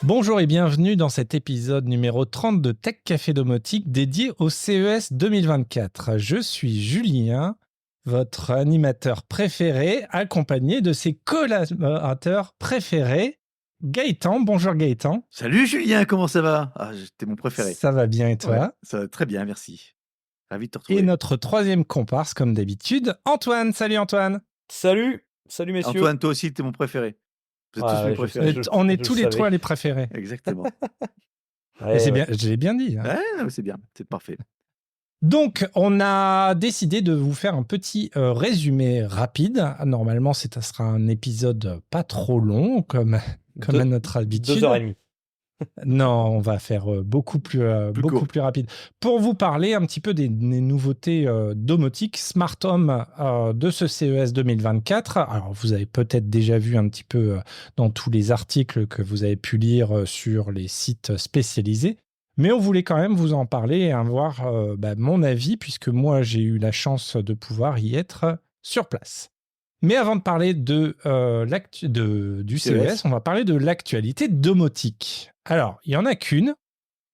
Bonjour et bienvenue dans cet épisode numéro 30 de Tech Café Domotique dédié au CES 2024. Je suis Julien, votre animateur préféré, accompagné de ses collaborateurs préférés. Gaëtan, bonjour Gaëtan. Salut Julien, comment ça va? T'es mon préféré. Ça va bien et Ouais, toi? ça va très bien, merci. Ravi de te Et retrouver. notre troisième comparse, comme d'habitude, Antoine. Salut Antoine. Salut messieurs. Antoine, toi aussi, t'es mon préféré. Vous êtes tous mes Ouais, préférés. On est je tous le les savais. trois les préférés. Exactement. Et c'est Ouais. bien, je l'ai bien dit. Hein. Ouais, non, mais c'est bien, c'est parfait. Donc, on a décidé de vous faire un petit résumé rapide. Normalement, ça sera un épisode pas trop long, comme à notre habitude. 2h30. Non, on va faire beaucoup plus court. rapide. Pour vous parler un petit peu des nouveautés domotiques Smart Home de ce CES 2024. Alors, vous avez peut-être déjà vu un petit peu dans tous les articles que vous avez pu lire sur les sites spécialisés. Mais on voulait quand même vous en parler et avoir mon avis, puisque moi, j'ai eu la chance de pouvoir y être sur place. Mais avant de parler du CES, on va parler de l'actualité domotique. Alors, il n'y en a qu'une.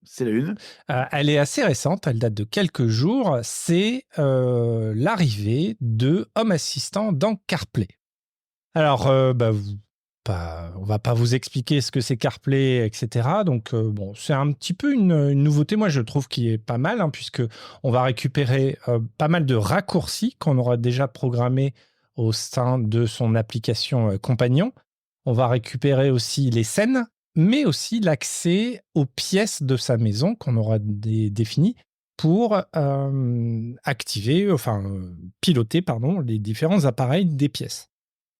C'est la une. Elle est assez récente, elle date de quelques jours. C'est l'arrivée de Home Assistant dans CarPlay. Alors, on va pas vous expliquer ce que c'est CarPlay, etc. Donc, c'est un petit peu une nouveauté, moi je trouve, qui est pas mal, puisque on va récupérer pas mal de raccourcis qu'on aura déjà programmés au sein de son application Compagnon. On va récupérer aussi les scènes, mais aussi l'accès aux pièces de sa maison qu'on aura définies pour piloter les différents appareils des pièces.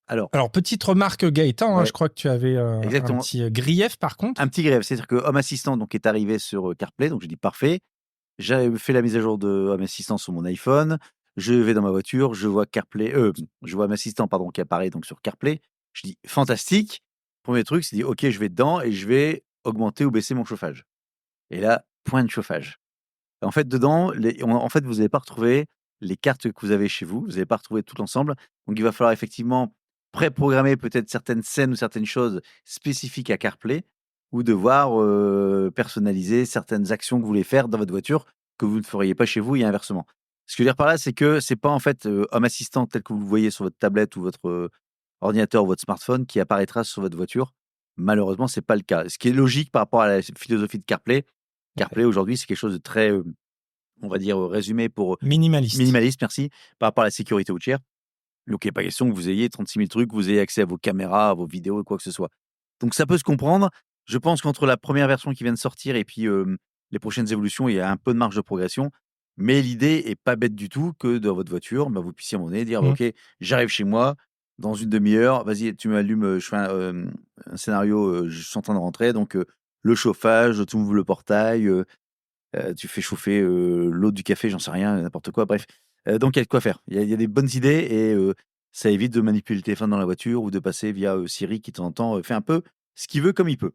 Alors, Petite remarque Gaëtan, ouais. je crois que tu avais un Exactement. petit grief par contre. Un petit grief, c'est-à-dire que Home Assistant donc, est arrivé sur CarPlay, donc je dis parfait. J'ai fait la mise à jour de Home Assistant sur mon iPhone. Je vais dans ma voiture, je vois Home Assistant qui apparaît donc sur CarPlay. Je dis fantastique. Premier truc, c'est dit ok, je vais dedans et je vais augmenter ou baisser mon chauffage. Et là, point de chauffage. En fait, dedans, vous n'allez pas retrouver les cartes que vous avez chez vous. Vous n'allez pas retrouver tout l'ensemble. Donc, il va falloir effectivement préprogrammer peut-être certaines scènes ou certaines choses spécifiques à CarPlay ou devoir personnaliser certaines actions que vous voulez faire dans votre voiture que vous ne feriez pas chez vous et inversement. Ce que je veux dire par là, c'est que c'est pas en fait Home Assistant tel que vous le voyez sur votre tablette ou votre ordinateur ou votre smartphone qui apparaîtra sur votre voiture. Malheureusement, c'est pas le cas. Ce qui est logique par rapport à la philosophie de CarPlay. CarPlay, aujourd'hui, c'est quelque chose de très, on va dire, résumé pour Minimaliste, merci, par rapport à la sécurité routière. Donc, il n'est pas question que vous ayez 36 000 trucs, que vous ayez accès à vos caméras, à vos vidéos et quoi que ce soit. Donc, ça peut se comprendre. Je pense qu'entre la première version qui vient de sortir et puis les prochaines évolutions, il y a un peu de marge de progression. Mais l'idée est pas bête du tout que dans votre voiture, vous puissiez à un moment donné dire, OK, j'arrive chez moi, dans une demi-heure, vas-y, tu m'allumes, je fais un scénario, je suis en train de rentrer, donc le chauffage, tu ouvres le portail, tu fais chauffer l'eau du café, j'en sais rien, n'importe quoi, bref. Donc il y a de quoi faire. Il y a des bonnes idées et ça évite de manipuler le téléphone dans la voiture ou de passer via Siri qui, de temps en temps, fait un peu ce qu'il veut comme il peut.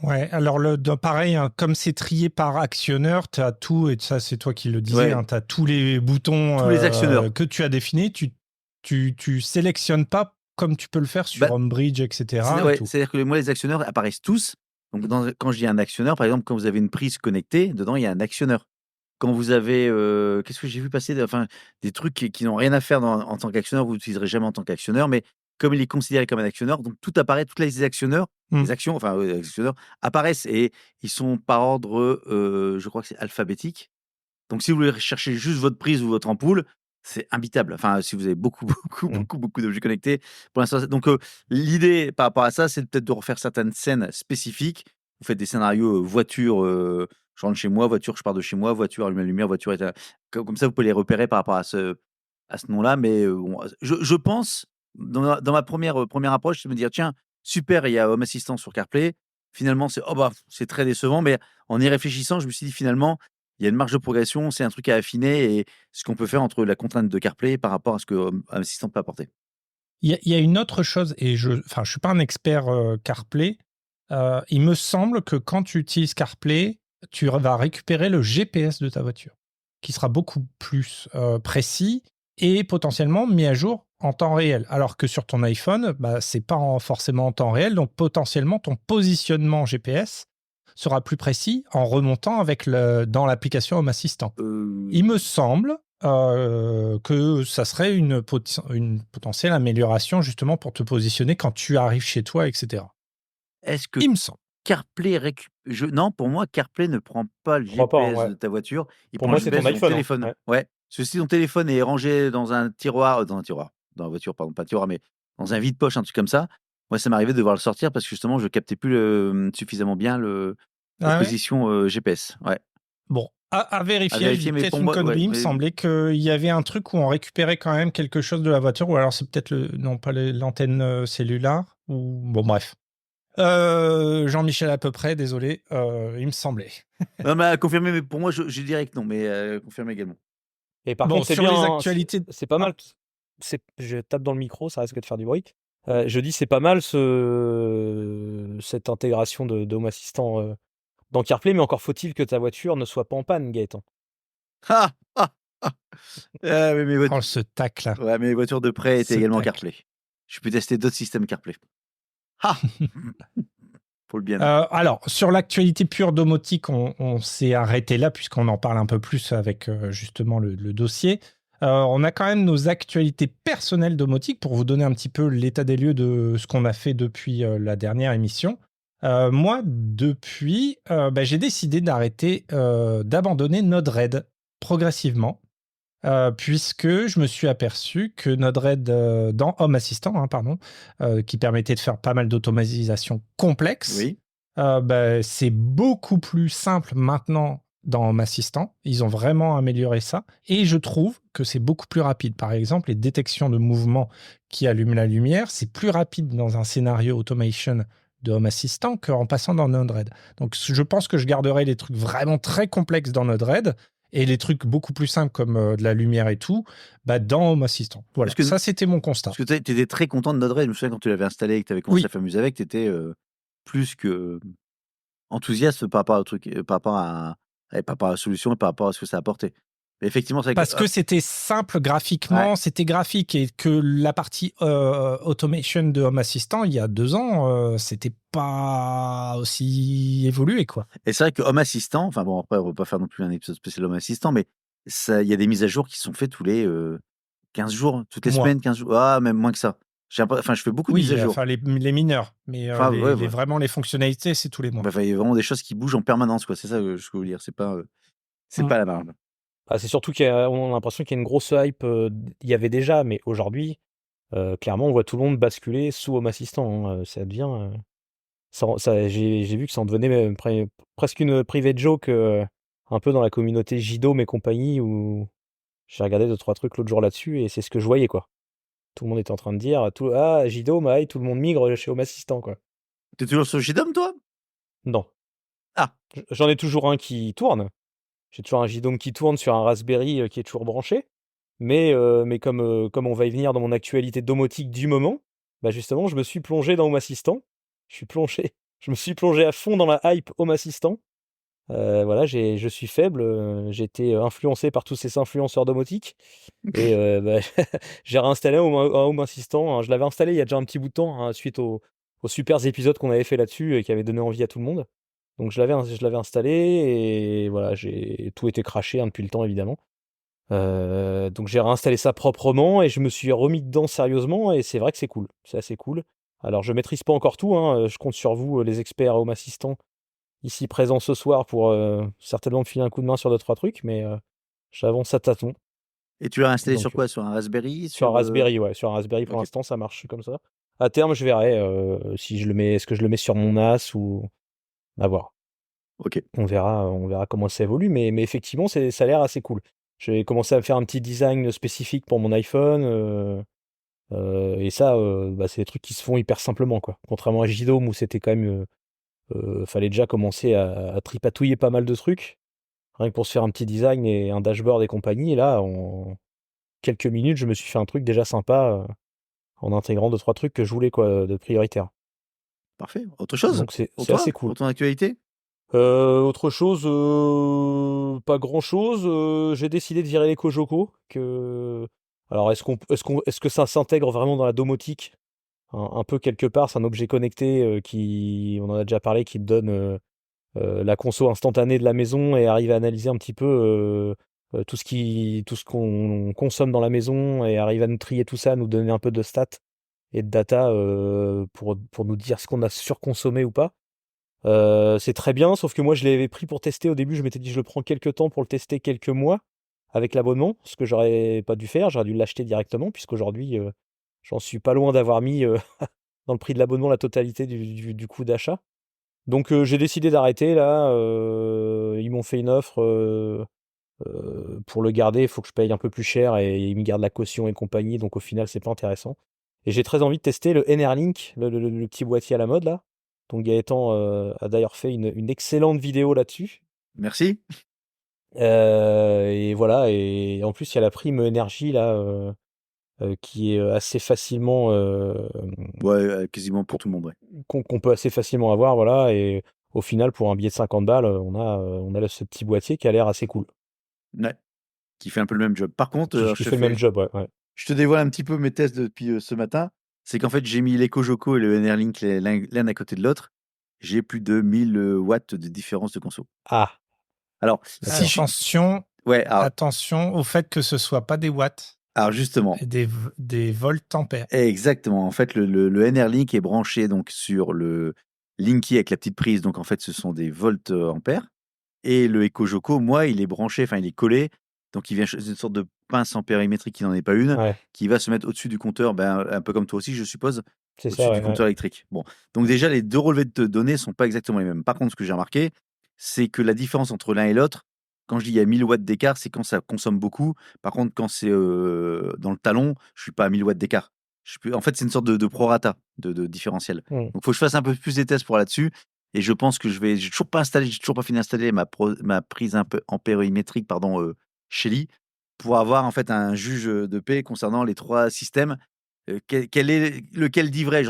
Ouais, alors pareil, comme c'est trié par actionneur, tu as tout, et ça c'est toi qui le disais, Ouais. tu as tous les boutons Tous les actionneurs. que tu as définis, tu sélectionnes pas comme tu peux le faire sur Homebridge, etc. C'est-à-dire que moi, les actionneurs apparaissent tous. Donc, quand je dis un actionneur, par exemple, quand vous avez une prise connectée, dedans, il y a un actionneur. Quand vous avez, qu'est-ce que j'ai vu passer? Enfin, des trucs qui n'ont rien à faire en tant qu'actionneur, vous n'utiliserez jamais en tant qu'actionneur, mais comme il est considéré comme un actionneur, donc tout apparaît, toutes les actionneurs, les actions, les actionneurs apparaissent et ils sont par ordre, je crois que c'est alphabétique. Donc, si vous voulez chercher juste votre prise ou votre ampoule, c'est imbitable. Enfin, si vous avez beaucoup d'objets connectés, pour l'instant. Donc, l'idée par rapport à ça, c'est peut-être de refaire certaines scènes spécifiques. Vous faites des scénarios voiture, je rentre chez moi, voiture, je pars de chez moi, voiture, allume la lumière, voiture, etc. Comme ça, vous pouvez les repérer par rapport à ce nom-là. Mais bon, je pense, dans ma première approche, c'est de me dire, tiens, super, il y a Home Assistant sur CarPlay. Finalement, c'est très décevant. Mais en y réfléchissant, je me suis dit, finalement, il y a une marge de progression, c'est un truc à affiner et ce qu'on peut faire entre la contrainte de CarPlay par rapport à ce que Home Assistant peut apporter. Il y a une autre chose, et je suis pas un expert CarPlay. Il me semble que quand tu utilises CarPlay, tu vas récupérer le GPS de ta voiture, qui sera beaucoup plus précis et potentiellement mis à jour en temps réel. Alors que sur ton iPhone, c'est pas forcément en temps réel, donc potentiellement ton positionnement GPS sera plus précis en remontant dans l'application Home Assistant. Il me semble que ça serait une potentielle amélioration justement pour te positionner quand tu arrives chez toi, etc. Est-ce que Il me semble. CarPlay non, pour moi, CarPlay ne prend pas le Je crois pas, GPS ouais. de ta voiture, il Pour prend moi, le c'est ton GPS de ton iPhone, hein. téléphone. Ouais. Ouais. Parce que si ton téléphone est rangé dans un tiroir, dans la voiture, pardon, pas tiroir, mais dans un vide-poche, un truc comme ça, moi, ça m'arrivait de devoir le sortir parce que justement, je captais plus suffisamment bien la Ah ouais. position GPS. Ouais. Bon, à vérifier, je dis vérifier, mais peut-être pour une moi, ouais, connerie. Il me mais semblait qu'il y avait un truc où on récupérait quand même quelque chose de la voiture, ou alors c'est peut-être non pas l'antenne cellulaire, ou bon bref. Jean-Michel à peu près, désolé, il me semblait. non, mais à confirmer, mais pour moi, je dirais que non, mais confirmer également. Et par Bon, contre, c'est sur les bien, actualités. c'est pas mal. Je tape dans le micro, ça risque de faire du bruit. Je dis c'est pas mal cette intégration de Home Assistant dans CarPlay, mais encore faut-il que ta voiture ne soit pas en panne, Gaëtan. Ah, ah, ah. Mais mes voitures, Ce tacle là. ouais, mais les voitures de près étaient Ce également tacle. CarPlay. Je peux tester d'autres systèmes CarPlay. Ah pour le bien. Alors, sur l'actualité pure domotique, on s'est arrêté là puisqu'on en parle un peu plus avec justement le dossier. On a quand même nos actualités personnelles domotiques pour vous donner un petit peu l'état des lieux de ce qu'on a fait depuis la dernière émission. Moi, depuis, j'ai décidé d'abandonner Node-RED progressivement. Puisque je me suis aperçu que Node-RED dans Home Assistant, qui permettait de faire pas mal d'automatisation complexe, Oui. c'est beaucoup plus simple maintenant dans Home Assistant. Ils ont vraiment amélioré ça. Et je trouve que c'est beaucoup plus rapide. Par exemple, les détections de mouvements qui allument la lumière, c'est plus rapide dans un scénario automation de Home Assistant qu'en passant dans Node-RED. Donc, je pense que je garderai les trucs vraiment très complexes dans Node-RED et les trucs beaucoup plus simples comme de la lumière et tout, dans Home Assistant. Voilà, Parce que- ça c'était mon constat. Parce que tu étais très content de Node-RED. Je me souviens quand tu l'avais installé et que tu avais commencé Oui. à t'amuser avec, tu étais plus que enthousiaste par rapport au truc, par rapport à la solution et par rapport à ce que ça apportait. Mais effectivement, c'est vrai Parce que c'était simple graphiquement, Ouais. c'était graphique et que la partie automation de Home Assistant, il y a 2 ans, c'était pas aussi évolué, quoi. Et c'est vrai que Home Assistant, enfin bon, après, on va pas faire non plus un épisode spécial Home Assistant, mais il y a des mises à jour qui sont faites tous les 15 jours, toutes les Mois. semaines, 15 jours. Ah, même moins que ça. Enfin, je fais beaucoup de mises Oui, à jour. enfin les mineurs, mais Enfin, ouais, ouais. vraiment les fonctionnalités, c'est tous les mois. Enfin, il y a vraiment des choses qui bougent en permanence, quoi. C'est ça que je veux dire. C'est pas la barbe. Ah, c'est surtout qu'on a l'impression qu'il y a une grosse hype. Il y avait déjà, mais aujourd'hui, clairement, on voit tout le monde basculer sous Home Assistant, hein. Ça devient. J'ai vu que ça en devenait même presque une private joke un peu dans la communauté JDOM et compagnie où j'ai regardé 2-3 trucs l'autre jour là-dessus et c'est ce que je voyais, quoi. Tout le monde était en train de dire ah, JDOM, aïe, tout le monde migre chez Home Assistant, quoi. T'es toujours sur JDOM, toi? Non. Ah. J'en ai toujours un qui tourne. J'ai toujours un JDOM qui tourne sur un Raspberry qui est toujours branché. Mais comme on va y venir dans mon actualité domotique du moment, justement, je me suis plongé dans Home Assistant. Je me suis plongé à fond dans la hype Home Assistant. Voilà, je suis faible. J'ai été influencé par tous ces influenceurs domotiques. Et j'ai réinstallé un Home Assistant, hein. Je l'avais installé il y a déjà un petit bout de temps, hein, suite aux super épisodes qu'on avait fait là-dessus et qui avaient donné envie à tout le monde. Donc je l'avais installé et voilà, j'ai tout été craché, hein, depuis le temps, évidemment. Donc j'ai réinstallé ça proprement et je me suis remis dedans sérieusement et c'est vrai que c'est cool. C'est assez cool. Alors je maîtrise pas encore tout, hein, je compte sur vous, les experts Home Assistant, ici présents ce soir pour certainement me filer un coup de main sur 2-3 trucs, mais j'avance à tâtons. Et tu l'as installé Donc, sur quoi? Sur un Raspberry? Sur un Raspberry, ouais. Sur un Raspberry, pour Ok. l'instant, ça marche comme ça. À terme, je verrai si est-ce que je le mets sur mon NAS ou à voir. Ok. On verra comment ça évolue, mais effectivement, ça a l'air assez cool. J'ai commencé à faire un petit design spécifique pour mon iPhone, et ça, c'est des trucs qui se font hyper simplement, quoi. Contrairement à JDOM où c'était quand même, fallait déjà commencer à tripatouiller pas mal de trucs, rien que pour se faire un petit design et un dashboard et compagnie. Et là, en quelques minutes, je me suis fait un truc déjà sympa, en intégrant 2-3 trucs que je voulais, quoi, de prioritaire. Parfait. Autre chose? Donc c'est Pour toi? assez cool. Pour ton actualité? Autre chose, pas grand chose. J'ai décidé de virer les Kojoko, que Alors, est-ce que ça s'intègre vraiment dans la domotique? Un peu quelque part, c'est un objet connecté on en a déjà parlé, qui te donne la conso instantanée de la maison et arrive à analyser un petit peu tout ce qu'on consomme dans la maison et arrive à nous trier tout ça, nous donner un peu de stats et de data pour nous dire ce qu'on a surconsommé ou pas. C'est très bien, sauf que moi je l'avais pris pour tester au début, je m'étais dit je le prends quelques temps pour le tester quelques mois avec l'abonnement, ce que j'aurais pas dû faire, j'aurais dû l'acheter directement, puisqu'aujourd'hui j'en suis pas loin d'avoir mis dans le prix de l'abonnement la totalité du coût d'achat. Donc j'ai décidé d'arrêter là, ils m'ont fait une offre pour le garder, il faut que je paye un peu plus cher et ils me gardent la caution et compagnie, donc au final c'est pas intéressant. Et j'ai très envie de tester le NR-Link, le petit boîtier à la mode là. Donc Gaëtan a d'ailleurs fait une excellente vidéo là-dessus. Merci. Et voilà, et en plus il y a la prime énergie là qui est assez facilement Ouais, quasiment pour tout le monde, ouais. qu'on peut assez facilement avoir, voilà. Et au final, pour un billet de 50 balles, on a ce petit boîtier qui a l'air assez cool. Ouais, qui fait un peu le même job. Par contre, Qui fait le même job, ouais. je te dévoile un petit peu mes tests depuis ce matin. C'est qu'en fait, j'ai mis l'EcoJoco et le NR-Link l'un à côté de l'autre. J'ai plus de 1000 watts de différence de conso. Ah, Alors, d'accord. Ouais, Attention au fait que ce soit pas des watts, alors justement, et des volts-ampères. exactement. En fait, le NR-Link est branché donc sur le Linky avec la petite prise. Donc, en fait, ce sont des volts ampères. Et le EcoJoco, moi, il est branché, enfin, il est collé. Donc, il vient c'est une sorte de pince ampérimétrique qui n'en est pas une, Ouais, qui va se mettre au-dessus du compteur, un peu comme toi aussi, je suppose, c'est au-dessus ça, du ouais. compteur électrique. Bon, donc déjà, les deux relevés de données sont pas exactement les mêmes. Par contre, ce que j'ai remarqué, c'est que la différence entre l'un et l'autre, quand je dis il y a 1000 watts d'écart, c'est quand ça consomme beaucoup. Par contre, quand c'est dans le talon, je suis pas à 1000 watts d'écart. En fait, c'est une sorte de prorata de différentiel. Mm. Donc, il faut que je fasse un peu plus des tests pour là-dessus. Et je pense que j'ai toujours pas fini d'installer ma prise un peu ampérimétrique, pardon, Shelly, pour avoir en fait un juge de paix concernant les 3 systèmes. Quel est lequel dit vrai? Je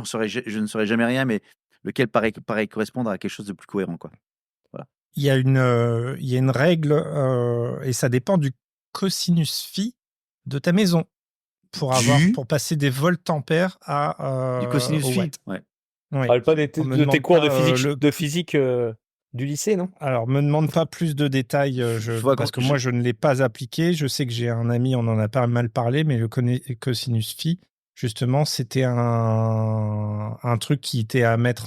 ne saurais jamais rien, mais lequel paraît correspondre à quelque chose de plus cohérent, quoi. Voilà. Il y a une règle, et ça dépend du cosinus phi de ta maison pour passer des volts-ampères Du cosinus au phi? watt. Ouais. Oui. Parle pas On me de tes demande cours pas, de physique du lycée, non? Alors, me demande pas plus de détails, parce que moi, je ne l'ai pas appliqué. Je sais que j'ai un ami, on en a pas mal parlé, mais le cosinus phi, justement, c'était un truc qui était à mettre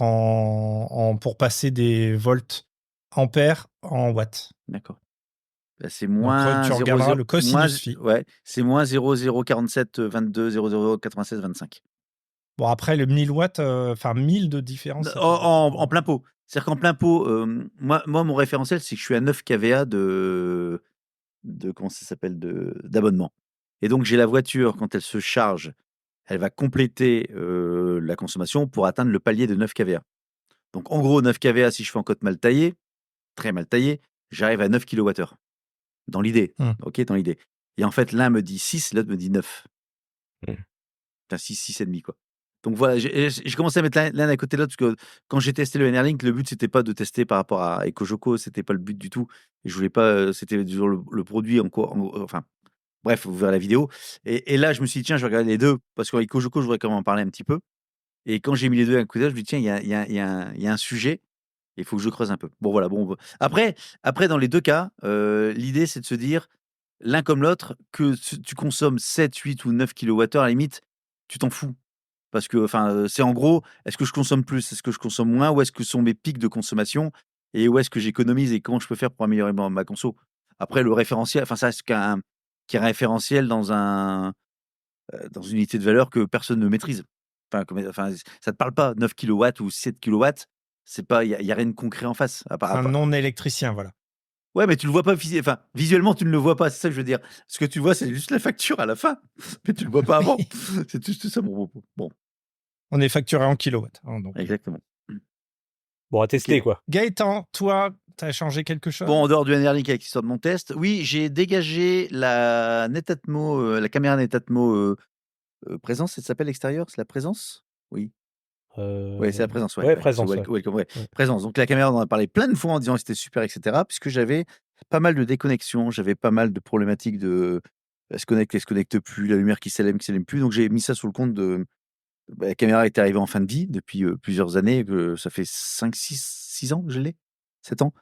pour passer des volts ampères en watts. D'accord. Bah, c'est Donc, moins tu 0, regarderas 0 le moins cosinus phi. ouais, c'est moins 0,047 22 0096 25. Bon, après, le 1000 watts, 1000 de différence, ça fait beaucoup. En plein pot. C'est-à-dire qu'en plein pot, moi, mon référentiel, c'est que je suis à 9 kVA comment ça s'appelle, d'abonnement. Et donc, j'ai la voiture, quand elle se charge, elle va compléter la consommation pour atteindre le palier de 9 kVA. Donc, en gros, 9 kVA, si je fais en côte mal taillée, très mal taillée, j'arrive à 9 kWh. Dans l'idée. OK, dans l'idée. Et en fait, l'un me dit 6, l'autre me dit 9. Enfin, 6 et demi, quoi. Donc voilà, j'ai commencé à mettre l'un à côté de l'autre, parce que quand j'ai testé le NR-Link, le but, c'était pas de tester par rapport à EcoJoco, c'était pas le but du tout. Et je voulais pas, c'était toujours le produit enfin, bref, vous verrez la vidéo. Et là, je me suis dit, tiens, je vais regarder les deux, parce qu'en EcoJoco, je voudrais quand même en parler un petit peu. Et quand j'ai mis les deux à côté, je me suis dit, tiens, il y a un sujet, il faut que je creuse un peu. Bon, voilà. Bon, après, dans les deux cas, l'idée, c'est de se dire, l'un comme l'autre, que tu consommes 7, 8 ou 9 kWh, à la limite, tu t'en fous. Parce que, enfin, c'est en gros, est-ce que je consomme plus? Est-ce que je consomme moins? Où est-ce que sont mes pics de consommation? Et où est-ce que j'économise et comment je peux faire pour améliorer ma conso? Après, le référentiel, enfin, ça reste qui est un référentiel dans dans une unité de valeur que personne ne maîtrise. Enfin, ça te parle pas, 9 kilowatts ou 7 kilowatts, c'est pas, il y a rien de concret en face. Un non-électricien, voilà. Ouais, mais tu le vois pas visuellement, tu ne le vois pas, c'est ça que je veux dire. Ce que tu vois, c'est juste la facture à la fin, mais tu le vois pas avant. C'est juste ça mon propos. Bon, On est facturé en kilowatts. Donc. exactement. Bon, à tester, quoi. Gaëtan, toi, tu as changé quelque chose? Bon, en dehors du NR-Link avec l'histoire de mon test, oui, j'ai dégagé la Netatmo, la caméra Netatmo présence, ça s'appelle extérieure, c'est la présence? Oui. Ouais, c'est la présence, ouais. Ouais, Ouais, présence, c'est ouais. welcome, ouais. Ouais. Présence. Donc la caméra, on en a parlé plein de fois en disant que c'était super, etc. Puisque j'avais pas mal de déconnexions, j'avais pas mal de problématiques elle se connecte plus, la lumière qui s'allume plus. Donc j'ai mis ça sous le compte de la caméra est arrivée en fin de vie depuis plusieurs années, ça fait 5, 6 ans que je l'ai, 7 ans.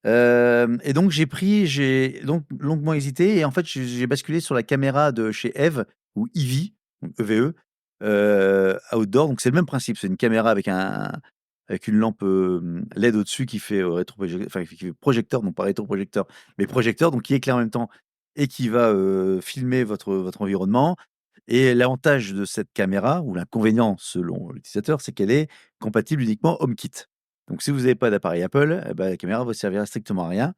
Et donc j'ai donc longuement hésité et en fait j'ai basculé sur la caméra de chez Eve ou Eevee, donc EVE, outdoor. Donc c'est le même principe, c'est une caméra avec une lampe LED au-dessus qui fait enfin qui fait projecteur, non pas rétroprojecteur, mais projecteur, donc qui éclaire en même temps et qui va filmer votre environnement. Et l'avantage de cette caméra, ou l'inconvénient selon l'utilisateur, c'est qu'elle est compatible uniquement HomeKit. Donc si vous n'avez pas d'appareil Apple, eh ben, la caméra ne vous servira strictement à rien.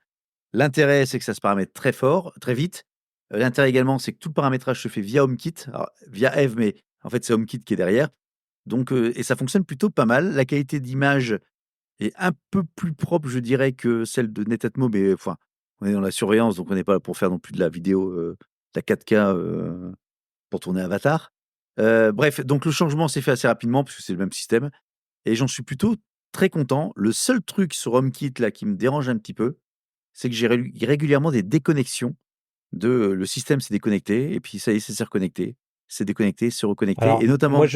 L'intérêt, c'est que ça se paramètre très fort, très vite. L'intérêt également, c'est que tout le paramétrage se fait via HomeKit, alors, via Eve, mais en fait c'est HomeKit qui est derrière. Donc, et ça fonctionne plutôt pas mal. La qualité d'image est un peu plus propre, je dirais, que celle de Netatmo, mais enfin, on est dans la surveillance, donc on n'est pas là pour faire non plus de la vidéo, de la 4K pour tourner Avatar. Bref, donc le changement s'est fait assez rapidement, puisque c'est le même système, et j'en suis plutôt très content. Le seul truc sur HomeKit là qui me dérange un petit peu, c'est que j'ai régulièrement des déconnexions le système s'est déconnecté, et puis ça y est, c'est reconnecté. C'est déconnecté, c'est reconnecté, Alors, et moi, notamment ouais.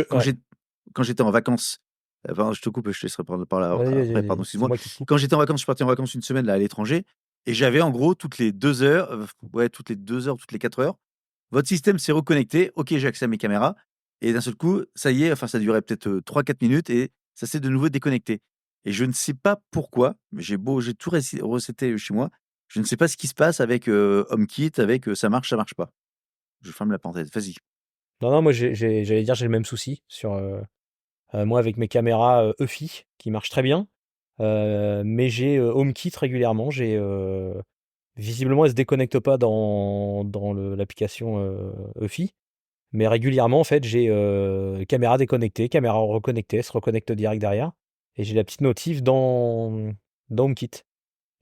quand j'étais en vacances, pardon, je te coupe, je te laisserai prendre par là Vas-y, après, pardon, c'est excuse-moi. moi qui te coupe. Quand j'étais en vacances, je suis parti en vacances une semaine là à l'étranger, et j'avais en gros toutes les 2 heures, toutes les 2 heures, toutes les 4 heures, votre système s'est reconnecté, OK, j'ai accès à mes caméras, et d'un seul coup, ça y est, enfin ça durait peut-être 3-4 minutes, et ça s'est de nouveau déconnecté. Et je ne sais pas pourquoi, mais j'ai tout reseté chez moi. Je ne sais pas ce qui se passe avec HomeKit, avec ça marche pas. Je ferme la parenthèse, vas-y. Non, moi, j'allais dire, j'ai le même souci sur, moi, avec mes caméras EFI, qui marchent très bien. Mais j'ai HomeKit régulièrement. Visiblement, elle se déconnecte pas dans l'application EFI. Mais régulièrement, en fait, j'ai caméra déconnectée, caméra reconnectée, elle se reconnecte direct derrière. Et j'ai la petite notif dans HomeKit.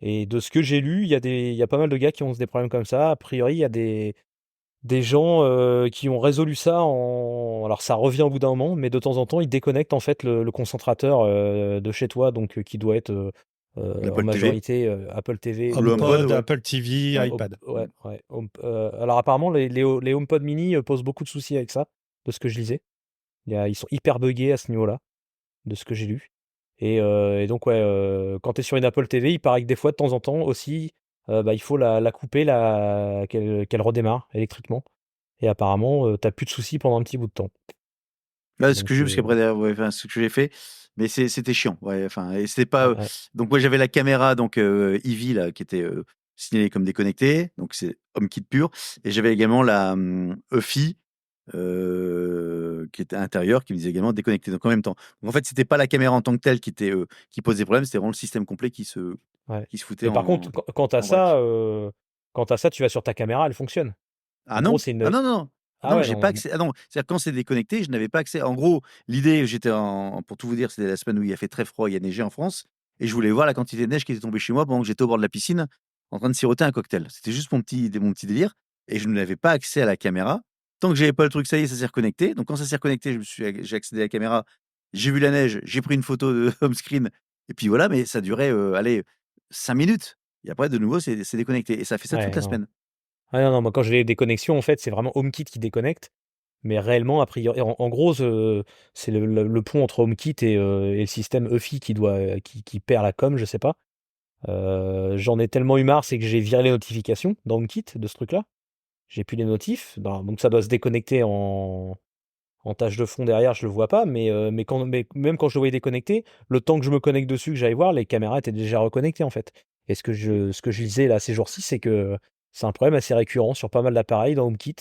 Et de ce que j'ai lu, il y a pas mal de gars qui ont des problèmes comme ça. A priori, il y a des gens qui ont résolu ça alors ça revient au bout d'un moment, mais de temps en temps, ils déconnectent en fait le concentrateur de chez toi, donc qui doit être en L'Apple TV majorité Apple TV ou le ou HomePod, HomePod, ouais. Apple TV, Ouais. iPad. Ouais, ouais. Alors apparemment, les HomePod mini posent beaucoup de soucis avec ça, de ce que je lisais. Ils sont hyper buggés à ce niveau-là, de ce que j'ai lu. Et donc, ouais, quand tu es sur une Apple TV, il paraît que des fois, de temps en temps aussi, il faut la couper, qu'elle redémarre électriquement. Et apparemment, tu plus de soucis pendant un petit bout de temps. Ouais, c'est ce que Donc, j'ai vu, parce qu'après derrière, ouais, enfin, ce que j'ai fait, mais c'était chiant, ouais, enfin, et c'était ouais, pas, ouais. donc moi j'avais la caméra, donc Eevee là, qui était signalée comme déconnectée, donc c'est HomeKit pur, et j'avais également la EFI qui était à l'intérieur, qui me disait également déconnectée, donc en même temps. Donc en fait, c'était pas la caméra en tant que telle qui posait problème, c'était vraiment le système complet Ouais. qui se foutait Mais par contre, quand tu as en vrac. ça, tu vas sur ta caméra, elle fonctionne. Ah En gros, non, c'est ah une. non, non, Ah non, ouais, j'ai pas non. accès. Ah non, c'est-à-dire quand c'est déconnecté, je n'avais pas accès. En gros, l'idée, pour tout vous dire, c'était la semaine où il a fait très froid, il y a neigé en France, et je voulais voir la quantité de neige qui était tombée chez moi pendant que j'étais au bord de la piscine en train de siroter un cocktail. C'était juste mon petit délire, et je n'avais pas accès à la caméra. Tant que j'avais pas le truc, ça y est, ça s'est reconnecté. Donc quand ça s'est reconnecté, j'ai accédé à la caméra, j'ai vu la neige, j'ai pris une photo de home screen, et puis voilà, mais ça durait, allez, 5 minutes. Et après, de nouveau, c'est déconnecté. Et ça fait ça toute Ouais, la non. semaine. Ah non, moi, quand j'ai les déconnexions, en fait, c'est vraiment HomeKit qui déconnecte. Mais réellement, a priori, en gros, c'est le pont entre HomeKit et le système EFI qui perd la com, je sais pas. J'en ai tellement eu marre, c'est que j'ai viré les notifications dans HomeKit de ce truc-là. J'ai plus les notifs, donc ça doit se déconnecter en tâche de fond derrière, je le vois pas, mais même quand je le voyais déconnecté, le temps que je me connecte dessus, que j'aille voir, les caméras étaient déjà reconnectées en fait. Et ce que je lisais là ces jours-ci, c'est que c'est un problème assez récurrent sur pas mal d'appareils dans HomeKit,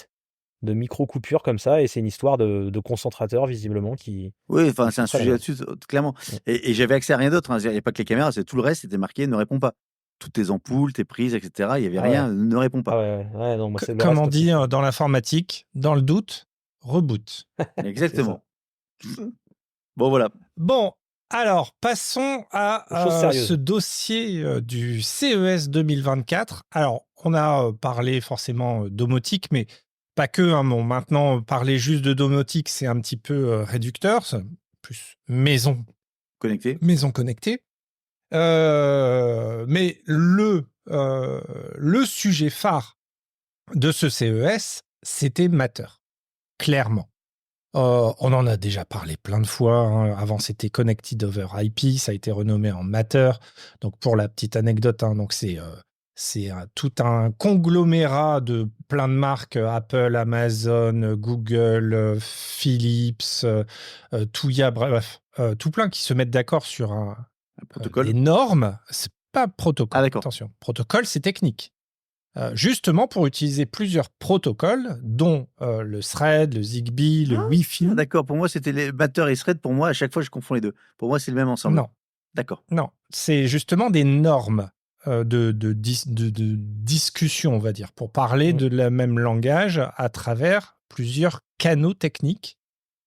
de micro-coupures comme ça, et c'est une histoire de concentrateur visiblement Oui, qui enfin, c'est un foutrait la sujet merde. là-dessus, clairement. Mm. Et j'avais accès à rien d'autre, hein. Il y a pas que les caméras, c'est tout le reste, c'était marqué «Ne réponds pas». Toutes tes ampoules, tes prises, et cetera, il y avait Ah ouais, rien, «Ne réponds ah pas». ouais, ouais, non, moi c'est le Comme reste on aussi. dit dans l'informatique, dans le doute, reboot. C'est ça. Exactement. Bon, voilà. Bon, alors passons Aux choses à ce sérieuses. dossier du CES 2024. Alors, on a parlé forcément domotique, mais pas que. Hein. Bon, maintenant, parler juste de domotique, c'est un petit peu réducteur. C'est plus Connecté. maison connectée. Mais le sujet phare de ce CES, c'était Matter, clairement. On en a déjà parlé plein de fois. Hein. Avant, c'était Connected Over IP, ça a été renommé en Matter. Donc, pour la petite anecdote, hein, donc c'est tout un conglomérat de plein de marques, Apple, Amazon, Google, Philips, Touya, bref, tout plein qui se mettent d'accord sur Un protocole. des normes. C'est pas Ah, protocole, d'accord. attention. Protocole, c'est technique. Justement pour utiliser plusieurs protocoles, dont le Thread, le Zigbee, le Wi-Fi. Ah, d'accord. Pour moi, c'était les Matter et Thread. Pour moi, à chaque fois, je confonds les deux. Pour moi, c'est le même ensemble. Non, D'accord. non, c'est justement des normes de discussion, on va dire, pour parler de le même langage à travers plusieurs canaux techniques.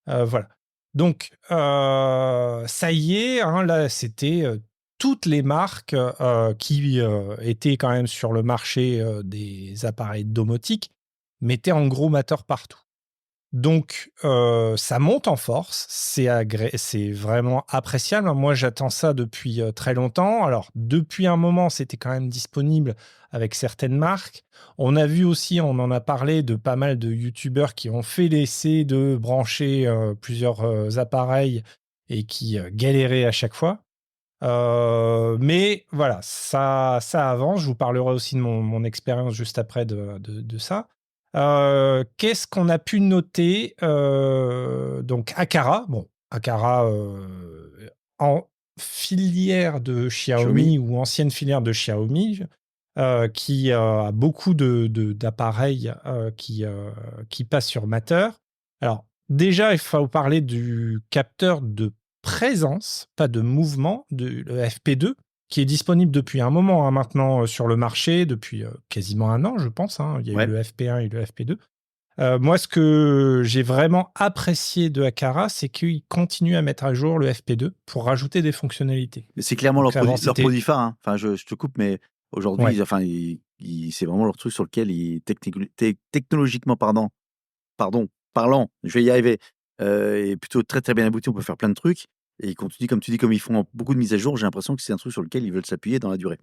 Voilà. Donc, ça y est, hein, là, c'était toutes les marques qui étaient quand même sur le marché des appareils domotiques mettaient en gros Matter partout. Donc, ça monte en force, c'est vraiment appréciable. Moi, j'attends ça depuis très longtemps. Alors, depuis un moment, c'était quand même disponible avec certaines marques. On a vu aussi, on en a parlé de pas mal de youtubeurs qui ont fait l'essai de brancher plusieurs appareils et qui galéraient à chaque fois. Mais voilà, ça avance. Je vous parlerai aussi de mon expérience juste après de ça. Qu'est-ce qu'on a pu noter donc Aqara, Aqara en filière de Xiaomi ou ancienne filière de Xiaomi, qui a beaucoup d'appareils qui passent sur Matter. Alors déjà, il faut parler du capteur de présence, pas de mouvement, le FP2, qui est disponible depuis un moment maintenant sur le marché, depuis quasiment un an, je pense. Hein. Il y a eu le FP1 et le FP2. Moi, ce que j'ai vraiment apprécié de Aqara, c'est qu'ils continuent à mettre à jour le FP2 pour rajouter des fonctionnalités. Mais c'est clairement leur produit phare. Hein. Enfin, je te coupe, mais aujourd'hui, c'est vraiment leur truc sur lequel technologiquement parlant, je vais y arriver, est plutôt très très bien abouti. On peut faire plein de trucs. Et ils continuent, comme tu dis, comme ils font beaucoup de mises à jour, j'ai l'impression que c'est un truc sur lequel ils veulent s'appuyer dans la durée.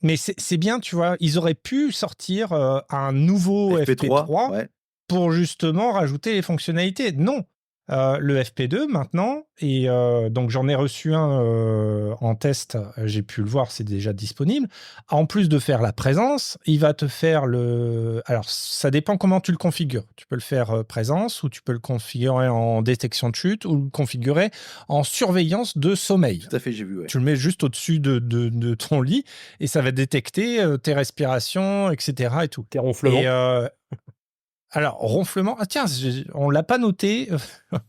Mais c'est bien, tu vois, ils auraient pu sortir un nouveau FP3 pour justement rajouter les fonctionnalités. Non, le FP2 maintenant, et donc j'en ai reçu un en test, j'ai pu le voir, c'est déjà disponible. En plus de faire la présence, il va te faire le... Alors, ça dépend comment tu le configures. Tu peux le faire présence, ou tu peux le configurer en détection de chute, ou le configurer en surveillance de sommeil. Tout à fait, j'ai vu. Ouais. Tu le mets juste au-dessus de ton lit, et ça va détecter tes respirations, etc. et tout. Tes ronflements. Alors, ronflement, on ne l'a pas noté,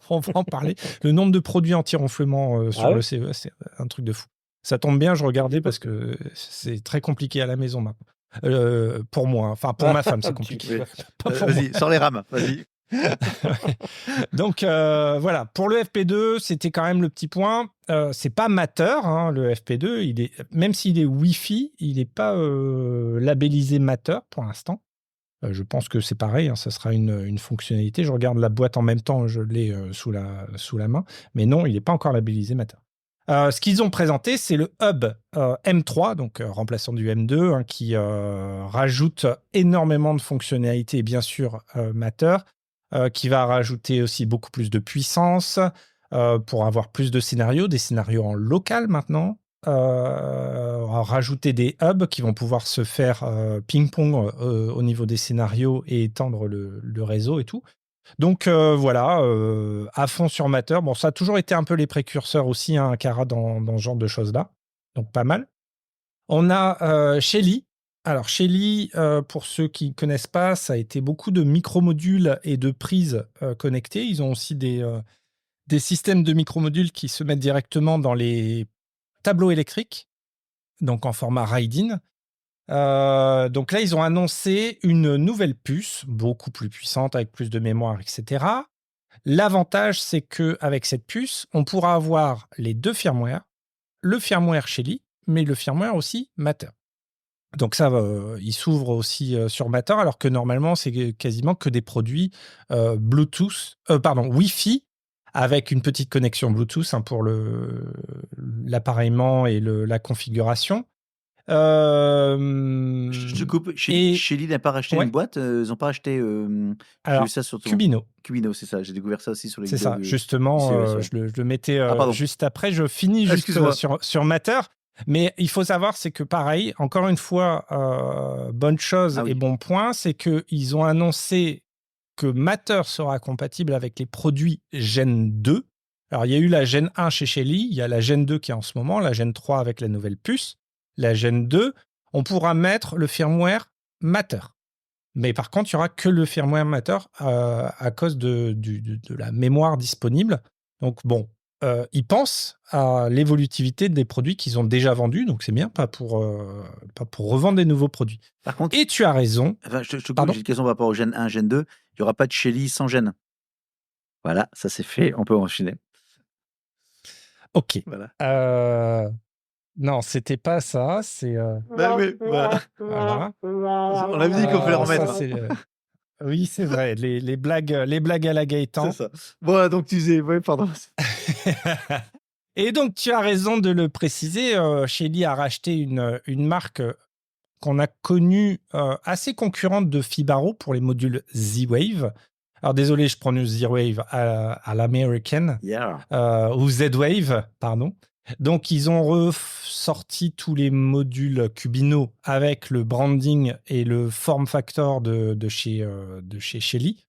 on va en parler. Le nombre de produits anti-ronflement sur le CE, c'est un truc de fou. Ça tombe bien, je regardais parce que c'est très compliqué à la maison maintenant. Pour moi, enfin pour ma femme, c'est compliqué. Vas-y, sors les rames, vas-y. Donc voilà, pour le FP2, c'était quand même le petit point. C'est pas Matter, hein, le FP2, même s'il est Wi-Fi, il n'est pas labellisé Matter pour l'instant. Je pense que c'est pareil, hein, ça sera une fonctionnalité. Je regarde la boîte en même temps, je l'ai sous la main. Mais non, il n'est pas encore labellisé Matter. Ce qu'ils ont présenté, c'est le Hub M3, donc remplaçant du M2, hein, qui rajoute énormément de fonctionnalités, et bien sûr Matter, qui va rajouter aussi beaucoup plus de puissance pour avoir plus de scénarios, des scénarios en local maintenant. Rajouter des hubs qui vont pouvoir se faire ping-pong au niveau des scénarios et étendre le réseau et tout. Donc voilà, à fond sur Matter. Bon, ça a toujours été un peu les précurseurs aussi, hein, Aqara, dans ce genre de choses-là. Donc pas mal. On a Shelly. Alors Shelly, pour ceux qui ne connaissent pas, ça a été beaucoup de micromodules et de prises connectées. Ils ont aussi des systèmes de micromodules qui se mettent directement dans les tableaux électriques, donc en format Ride-in. Donc là, ils ont annoncé une nouvelle puce, beaucoup plus puissante, avec plus de mémoire, etc. L'avantage, c'est qu'avec cette puce, on pourra avoir les deux firmware, le firmware Shelly, mais le firmware aussi Matter. Donc ça, il s'ouvre aussi sur Matter, alors que normalement, c'est quasiment que des produits Wi-Fi, avec une petite connexion Bluetooth, hein, pour l'appareillement et la configuration. Je te coupe. Et Shelly n'a pas racheté ouais, une boîte. Ils n'ont pas racheté. J'ai vu alors ça sur ton Cubino, Cubino, c'est ça. J'ai découvert ça aussi sur les c'est vidéos ça. du Justement, CES. Ouais. je le mettais Ah, pardon. juste après. Je finis Ah, juste excuse-moi. sur Matter. Mais il faut savoir, c'est que pareil, encore une fois, bonne chose Ah et oui. bon point, c'est qu'ils ont annoncé que Matter sera compatible avec les produits Gen 2. Alors, il y a eu la Gen 1 chez Shelly, il y a la Gen 2 qui est en ce moment, la Gen 3 avec la nouvelle puce. La Gen 2, on pourra mettre le firmware Matter. Mais par contre, il n'y aura que le firmware Matter à cause de la mémoire disponible. Donc bon, ils pensent à l'évolutivité des produits qu'ils ont déjà vendus, donc c'est bien, pas pour revendre des nouveaux produits. Par contre, Et tu as raison. enfin, je te coupe, Pardon. j'ai une question par rapport au Gen 1, Gen 2. Il n'y aura pas de Shelly sans Gen. Voilà, ça c'est fait. On peut enchaîner. Ok. Voilà. Non, c'était pas ça. C'est Bah oui, voilà. voilà. On avait dit qu'on fallait Ça, remettre. Hein. c'est oui, c'est vrai. Les blagues à la C'est Gaëtan. ça. Bon, donc tu disais, ouais, pardon. Et donc, tu as raison de le préciser. Shelly a racheté une marque qu'on a connue assez concurrente de Fibaro pour les modules Z-Wave. Alors, désolé, je prononce Z-Wave à l'américaine, Yeah. ou Z-Wave, pardon. Donc, ils ont ressorti tous les modules Cubino avec le branding et le form factor de chez Shelly.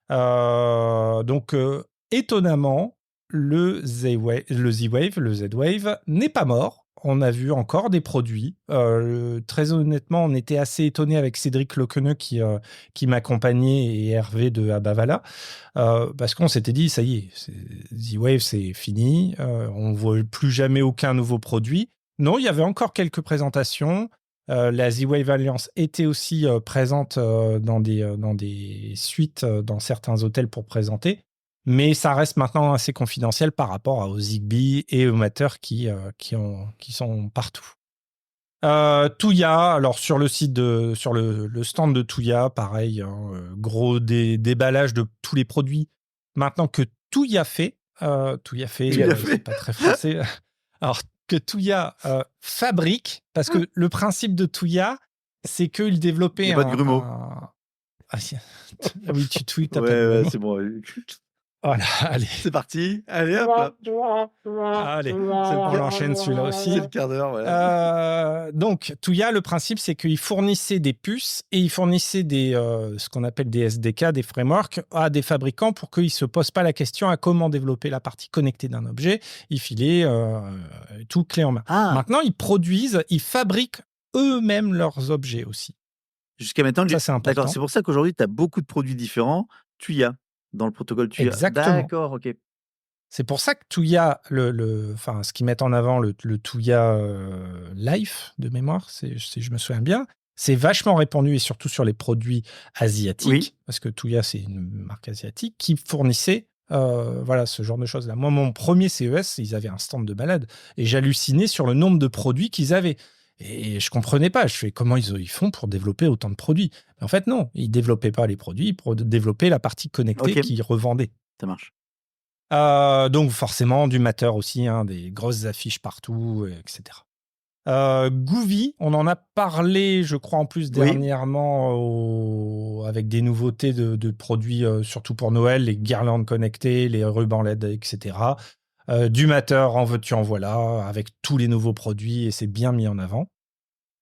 Donc, étonnamment, le Z-Wave, le Z-Wave n'est pas mort. On a vu encore des produits. Très honnêtement, on était assez étonnés avec Cédric Lequeneux qui m'accompagnait et Hervé de Abavala, parce qu'on s'était dit, ça y est, Z-Wave, c'est fini. On ne voit plus jamais aucun nouveau produit. Non, il y avait encore quelques présentations. La Z-Wave Alliance était aussi présente dans des suites dans certains hôtels pour présenter, mais ça reste maintenant assez confidentiel par rapport aux Zigbee et aux Matter qui sont partout. Touya, alors sur le site sur le stand de Touya, pareil, hein, gros déballage de tous les produits. Maintenant que Touya fait, c'est pas très français. Alors que Touya fabrique, parce que le principe de Touya, c'est qu'il Il n'y développait a pas de grumeaux. Ah, oui, tu tweets, t'as pas de Ouais, grumeaux. c'est bon. Voilà, allez. C'est parti. Allez, hop là. Allez, on l'enchaîne celui-là aussi. C'est le quart d'heure, voilà. Donc, Touya, le principe, c'est qu'il fournissait des puces et il fournissait ce qu'on appelle des SDK, des frameworks, à des fabricants pour qu'ils ne se posent pas la question à comment développer la partie connectée d'un objet. Ils filaient tout clé en main. Ah, Maintenant, ils fabriquent eux-mêmes leurs objets aussi. jusqu'à maintenant, Ça, c'est important. d'accord, c'est pour ça qu'aujourd'hui, tu as beaucoup de produits différents. Tuya, dans le protocole Tuya. Exactement. D'accord, ok. C'est pour ça que Touya, ce qu'ils mettent en avant, le Touya Life de mémoire, si je me souviens bien, c'est vachement répandu et surtout sur les produits asiatiques, Oui. parce que Touya, c'est une marque asiatique qui fournissait ce genre de choses-là. Moi, mon premier CES, ils avaient un stand de malade et j'hallucinais sur le nombre de produits qu'ils avaient. Et je comprenais pas. Je fais comment ils font pour développer autant de produits. Mais en fait, non, ils développaient pas les produits, ils développaient la partie connectée Ok. qu'ils revendaient. Ça marche. Donc forcément du Matter aussi, hein, des grosses affiches partout, etc. Goovy, on en a parlé, je crois en plus Oui. dernièrement avec des nouveautés de produits, surtout pour Noël, les guirlandes connectées, les rubans LED, etc. Du Matter, en veux-tu, en voilà, avec tous les nouveaux produits et c'est bien mis en avant.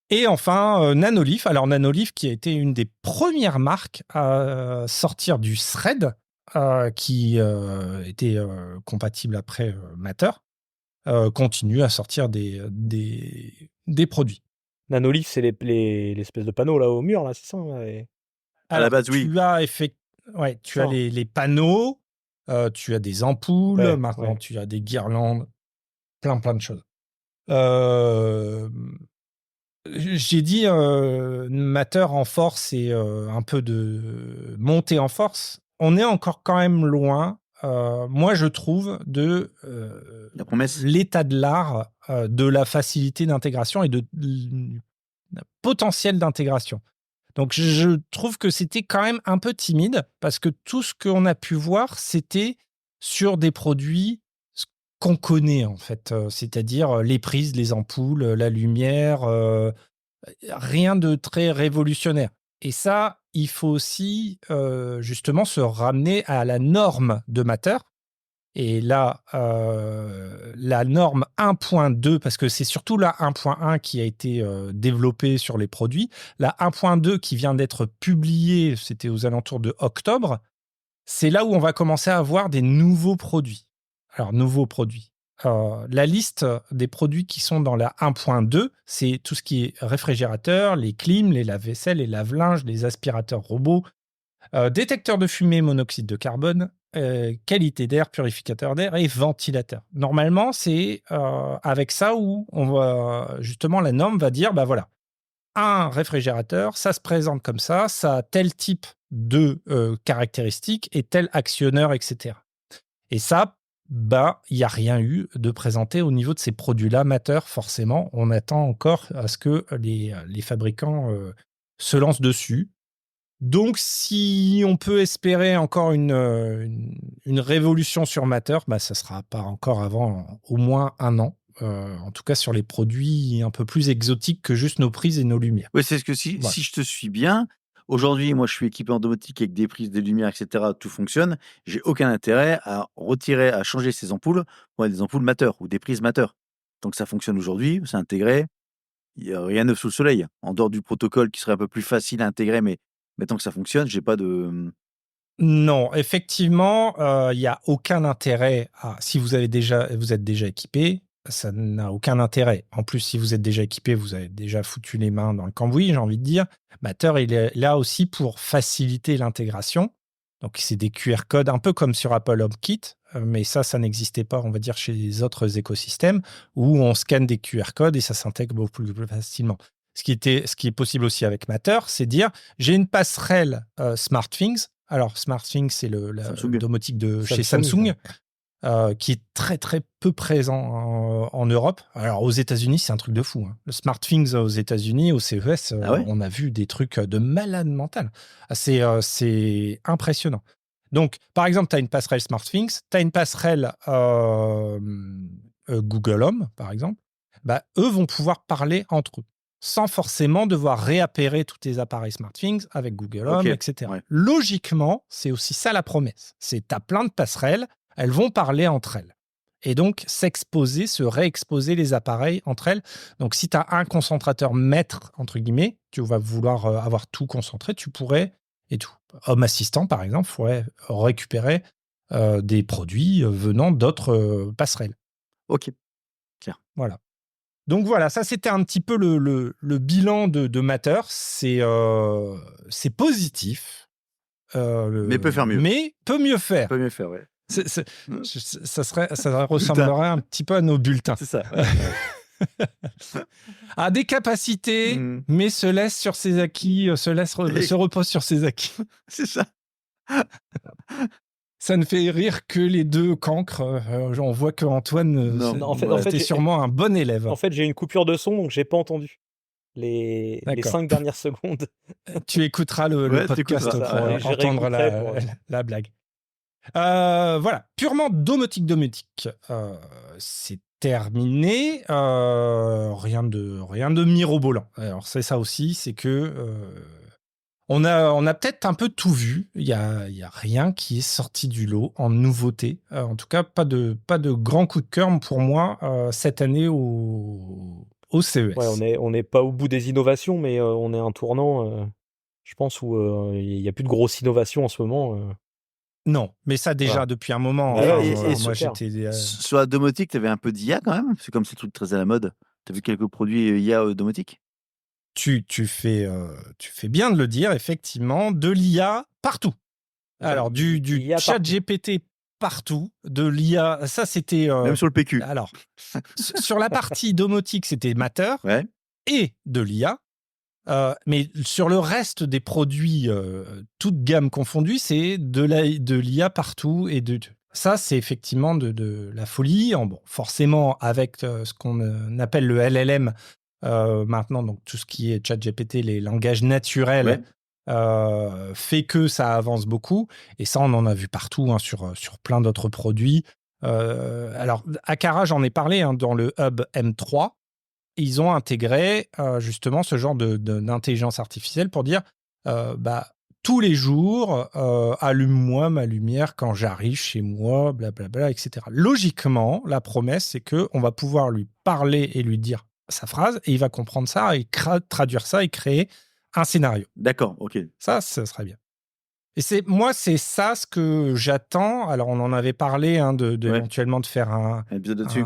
Et enfin, Nanolife. Alors Nanolife qui a été une des premières marques à sortir du Thread, qui était compatible après Matter, continue à sortir des produits. Nanolife, c'est l'espèce de panneau là au mur, là, c'est ça À la base, oui. Tu as tu as les panneaux, tu as des ampoules, maintenant tu as des guirlandes, plein de choses. J'ai dit Matter en force et un peu de montée en force. On est encore quand même loin, moi je trouve, de La promesse. l'état de l'art, de la facilité d'intégration et de potentiel d'intégration. Donc je trouve que c'était quand même un peu timide parce que tout ce qu'on a pu voir, c'était sur des produits qu'on connaît, en fait. C'est-à-dire les prises, les ampoules, la lumière, rien de très révolutionnaire. Et ça, il faut aussi justement se ramener à la norme de Matter. Et là, la norme 1.2, parce que c'est surtout la 1.1 qui a été développée sur les produits, la 1.2 qui vient d'être publiée, c'était aux alentours de octobre, c'est là où on va commencer à avoir des nouveaux produits. Alors, nouveaux produits. La liste des produits qui sont dans la 1.2, c'est tout ce qui est réfrigérateur, les clims, les lave-vaisselle, les lave-linges, les aspirateurs robots, détecteur de fumée, monoxyde de carbone, qualité d'air, purificateur d'air et ventilateur. Normalement, c'est avec ça où on va, justement, la norme va dire, bah voilà, un réfrigérateur, ça se présente comme ça a tel type de caractéristiques et tel actionneur, etc. Et ça, bah, il n'y a rien eu de présenté au niveau de ces produits-là, Matter, forcément. On attend encore à ce que les fabricants se lancent dessus. Donc, si on peut espérer encore une révolution sur Matter, bah, ça ne sera pas encore avant au moins 1 an. En tout cas, sur les produits un peu plus exotiques que juste nos prises et nos lumières. Oui, c'est ce que si je te suis bien, aujourd'hui, moi, je suis équipé en domotique avec des prises, des lumières, etc. Tout fonctionne. J'ai aucun intérêt à changer ces ampoules pour des ampoules Matter ou des prises Matter. Donc, ça fonctionne aujourd'hui, c'est intégré. Il n'y a rien de neuf sous le soleil. En dehors du protocole qui serait un peu plus facile à intégrer, mais tant que ça fonctionne, j'ai pas de. Non, effectivement, il n'y a aucun intérêt si vous êtes déjà équipé, ça n'a aucun intérêt. En plus, si vous êtes déjà équipé, vous avez déjà foutu les mains dans le cambouis, j'ai envie de dire. Matter, il est là aussi pour faciliter l'intégration. Donc, c'est des QR codes, un peu comme sur Apple HomeKit, mais ça n'existait pas, on va dire, chez les autres écosystèmes, où on scanne des QR codes et ça s'intègre beaucoup plus facilement. Ce qui est possible aussi avec Matter, c'est dire, j'ai une passerelle SmartThings. Alors, SmartThings, c'est la domotique de chez Samsung, qui est très, très peu présent en Europe. Alors, aux États-Unis, c'est un truc de fou. Hein. Le SmartThings aux États-Unis, au CES, on a vu des trucs de malade mental. C'est impressionnant. Donc, par exemple, tu as une passerelle SmartThings, tu as une passerelle Google Home, par exemple. Bah, eux vont pouvoir parler entre eux, sans forcément devoir réappairer tous tes appareils SmartThings avec Google Home, etc. Ouais. Logiquement, c'est aussi ça la promesse. C'est tu as plein de passerelles, elles vont parler entre elles. Et donc, se réexposer les appareils entre elles. Donc, si tu as un concentrateur maître, entre guillemets, tu vas vouloir avoir tout concentré, tu pourrais, et tout. Home Assistant, par exemple, pourrait récupérer des produits venant d'autres passerelles. Ok, clair. Voilà. Donc voilà, ça c'était un petit peu le bilan de Matter. C'est positif. Mais peut faire mieux. Mais peut mieux faire. Peut mieux faire, ouais. Ça ressemblerait un petit peu à nos bulletins. C'est ça. Ouais. A des capacités, mais se laisse sur ses acquis, se repose sur ses acquis. C'est ça. Ça ne fait rire que les deux cancres. On voit que Antoine était sûrement un bon élève. En fait, j'ai une coupure de son, donc j'ai pas entendu les 5 dernières secondes. Tu écouteras le podcast pour entendre la blague. Voilà, purement domotique. C'est terminé. Rien de mirobolant. Alors c'est ça aussi, c'est que on a peut-être un peu tout vu. Il y a rien qui est sorti du lot en nouveauté. En tout cas, pas de grand coup de cœur pour moi cette année au CES. Ouais, on n'est pas au bout des innovations, mais on est à un tournant, je pense, où il n'y a plus de grosses innovations en ce moment. Non, mais ça déjà depuis un moment. Moi, j'étais. Sur la domotique, tu avais un peu d'IA quand même. C'est comme c'est truc très à la mode. Tu as vu quelques produits IA domotique? Tu fais bien de le dire, effectivement, de l'IA partout. Alors, du chat GPT partout, de l'IA, ça c'était... Même sur le PQ. Alors, sur la partie domotique, c'était Matter et de l'IA. Mais sur le reste des produits, toute gamme confondue, c'est de l'IA partout. Et ça, c'est effectivement de la folie. Bon, forcément, avec ce qu'on appelle le LLM, maintenant, donc tout ce qui est ChatGPT, les langages naturels, fait que ça avance beaucoup. Et ça, on en a vu partout sur plein d'autres produits. Alors, Aqara, j'en ai parlé dans le hub M3. Ils ont intégré justement ce genre d'intelligence artificielle pour dire tous les jours, allume-moi ma lumière quand j'arrive chez moi, blablabla, etc. Logiquement, la promesse, c'est qu'on va pouvoir lui parler et lui dire sa phrase et il va comprendre ça et traduire ça et créer un scénario. D'accord, ok. Ça serait bien. Et c'est ça ce que j'attends. Alors, on en avait parlé éventuellement de faire un épisode dessus.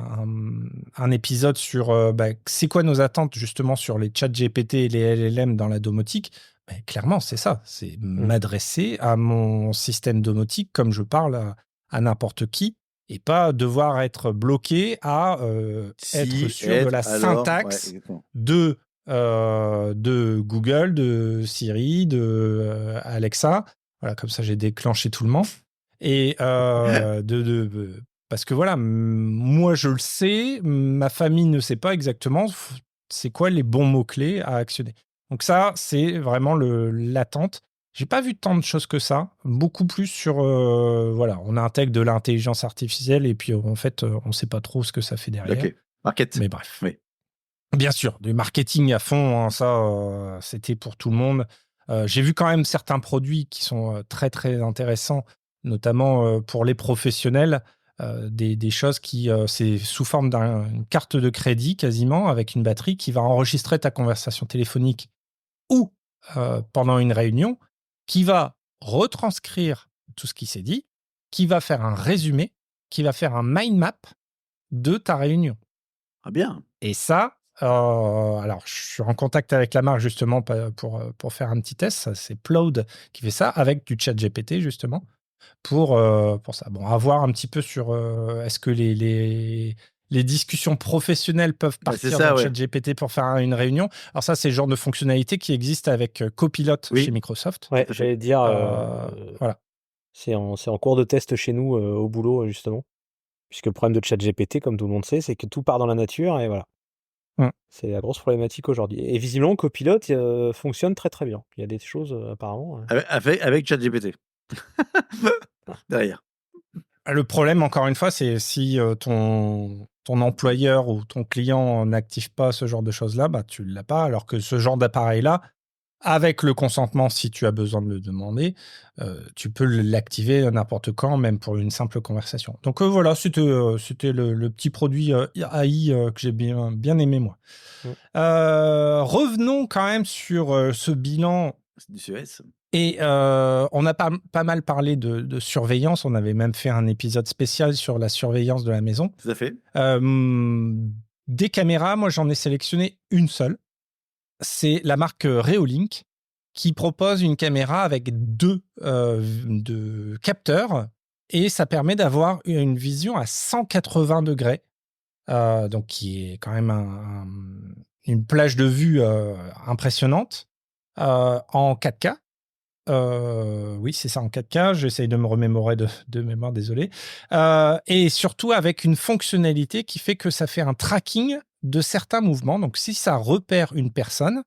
Un épisode sur c'est quoi nos attentes justement sur les chats GPT et les LLM dans la domotique. Mais clairement, c'est ça. C'est m'adresser à mon système domotique comme je parle à n'importe qui et pas devoir être bloqué à être sûr de la syntaxe de Google, de Siri, de Alexa. Voilà, comme ça, j'ai déclenché tout le monde. Et parce que voilà, moi, je le sais, ma famille ne sait pas exactement c'est quoi les bons mots-clés à actionner. Donc ça, c'est vraiment l'attente. J'ai pas vu tant de choses que ça. Beaucoup plus sur... voilà, on intègre de l'intelligence artificielle et puis en fait, on sait pas trop ce que ça fait derrière. Ok, market. Mais bref. Oui. Bien sûr, du marketing à fond, hein, ça, c'était pour tout le monde. J'ai vu quand même certains produits qui sont très, très intéressants, notamment pour les professionnels, des choses qui, c'est sous forme d'une carte de crédit quasiment, avec une batterie qui va enregistrer ta conversation téléphonique ou pendant une réunion, qui va retranscrire tout ce qui s'est dit, qui va faire un résumé, qui va faire un mind map de ta réunion. Ah bien. Et ça, alors je suis en contact avec la marque justement pour faire un petit test. C'est Ploud qui fait ça avec du chat GPT justement pour ça. Bon, à voir un petit peu sur est-ce que les discussions professionnelles peuvent partir dans le chat GPT pour faire une réunion. Alors ça, c'est le genre de fonctionnalité qui existe avec Copilot chez Microsoft. Ouais, j'allais dire, voilà. C'est en cours de test chez nous au boulot justement. Puisque le problème de ChatGPT, comme tout le monde sait, c'est que tout part dans la nature et voilà. C'est la grosse problématique aujourd'hui. Et visiblement, Copilot fonctionne très très bien. Il y a des choses apparemment. Avec ChatGPT. Derrière. Le problème, encore une fois, c'est si ton employeur ou ton client n'active pas ce genre de choses-là, tu ne l'as pas. Alors que ce genre d'appareil-là, avec le consentement, si tu as besoin de le demander, tu peux l'activer n'importe quand, même pour une simple conversation. Donc voilà, c'était le petit produit AI que j'ai bien aimé, moi. Revenons quand même sur ce bilan. Du Suez. Et on a pas mal parlé de surveillance. On avait même fait un épisode spécial sur la surveillance de la maison. Tout à fait. Des caméras, moi, j'en ai sélectionné une seule. C'est la marque Reolink qui propose une caméra avec deux capteurs et ça permet d'avoir une vision à 180 degrés, donc qui est quand même une plage de vue impressionnante en 4K. Oui, c'est ça, en 4K. J'essaye de me remémorer de mémoire, désolé. Et surtout avec une fonctionnalité qui fait que ça fait un tracking de certains mouvements. Donc, si ça repère une personne,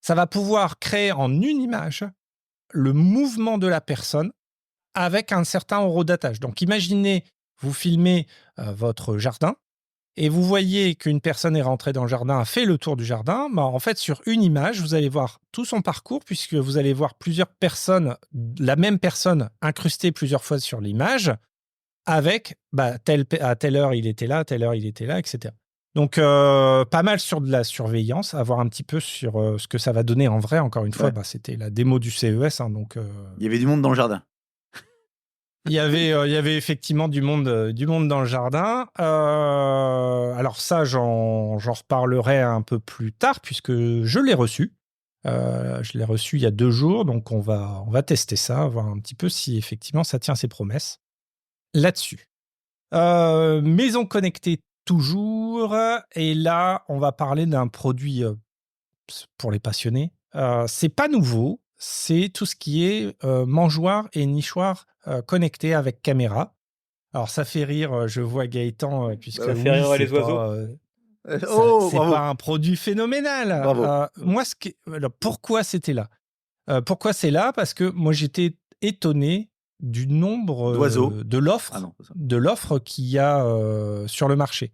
ça va pouvoir créer en une image le mouvement de la personne avec un certain horodatage. Donc, imaginez, vous filmez votre jardin et vous voyez qu'une personne est rentrée dans le jardin, a fait le tour du jardin. En fait, sur une image, vous allez voir tout son parcours puisque vous allez voir plusieurs personnes, la même personne incrustée plusieurs fois sur l'image avec à telle heure il était là, à telle heure il était là, etc. Donc, pas mal sur de la surveillance, à voir un petit peu sur ce que ça va donner en vrai. Encore une fois, c'était la démo du CES. Donc, il y avait du monde dans le jardin. Il y avait effectivement du monde dans le jardin. Alors ça, j'en reparlerai un peu plus tard puisque je l'ai reçu. Je l'ai reçu il y a 2 jours, donc on va tester ça, voir un petit peu si effectivement ça tient ses promesses là-dessus. Maison connectée toujours, et là on va parler d'un produit pour les passionnés. C'est pas nouveau, c'est tout ce qui est mangeoire et nichoir connectés avec caméra. Alors ça fait rire, je vois Gaëtan puisque ça fait rire les oiseaux. C'est pas un produit phénoménal. Moi, alors, pourquoi c'était là Pourquoi c'est là? Parce que moi j'étais étonné du nombre D'oiseaux. de Ah non, c'est ça. l'offre qu'il y a sur le marché.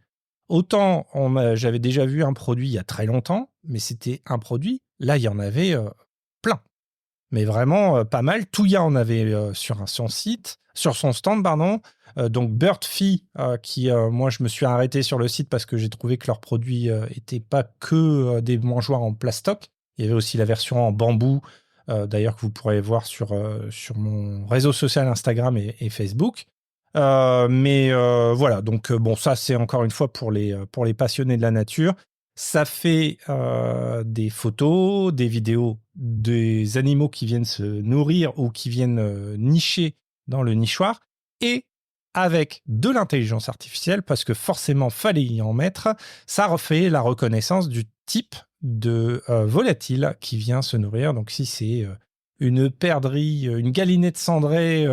Autant j'avais déjà vu un produit il y a très longtemps, mais c'était un produit, là il y en avait plein. Mais vraiment pas mal. Touya en avait sur son site, sur son stand, pardon. Donc Birdfee, qui moi je me suis arrêté sur le site parce que j'ai trouvé que leurs produits n'étaient pas que des mangeoires en plastoc. Il y avait aussi la version en bambou, d'ailleurs que vous pourrez voir sur mon réseau social Instagram et Facebook. Mais voilà, donc bon, ça c'est encore une fois pour les passionnés de la nature. Ça fait des photos, des vidéos des animaux qui viennent se nourrir ou qui viennent nicher dans le nichoir, et avec de l'intelligence artificielle, parce que forcément fallait y en mettre, ça refait la reconnaissance du type de volatile qui vient se nourrir. Donc si c'est une perdrix, une galinette cendrée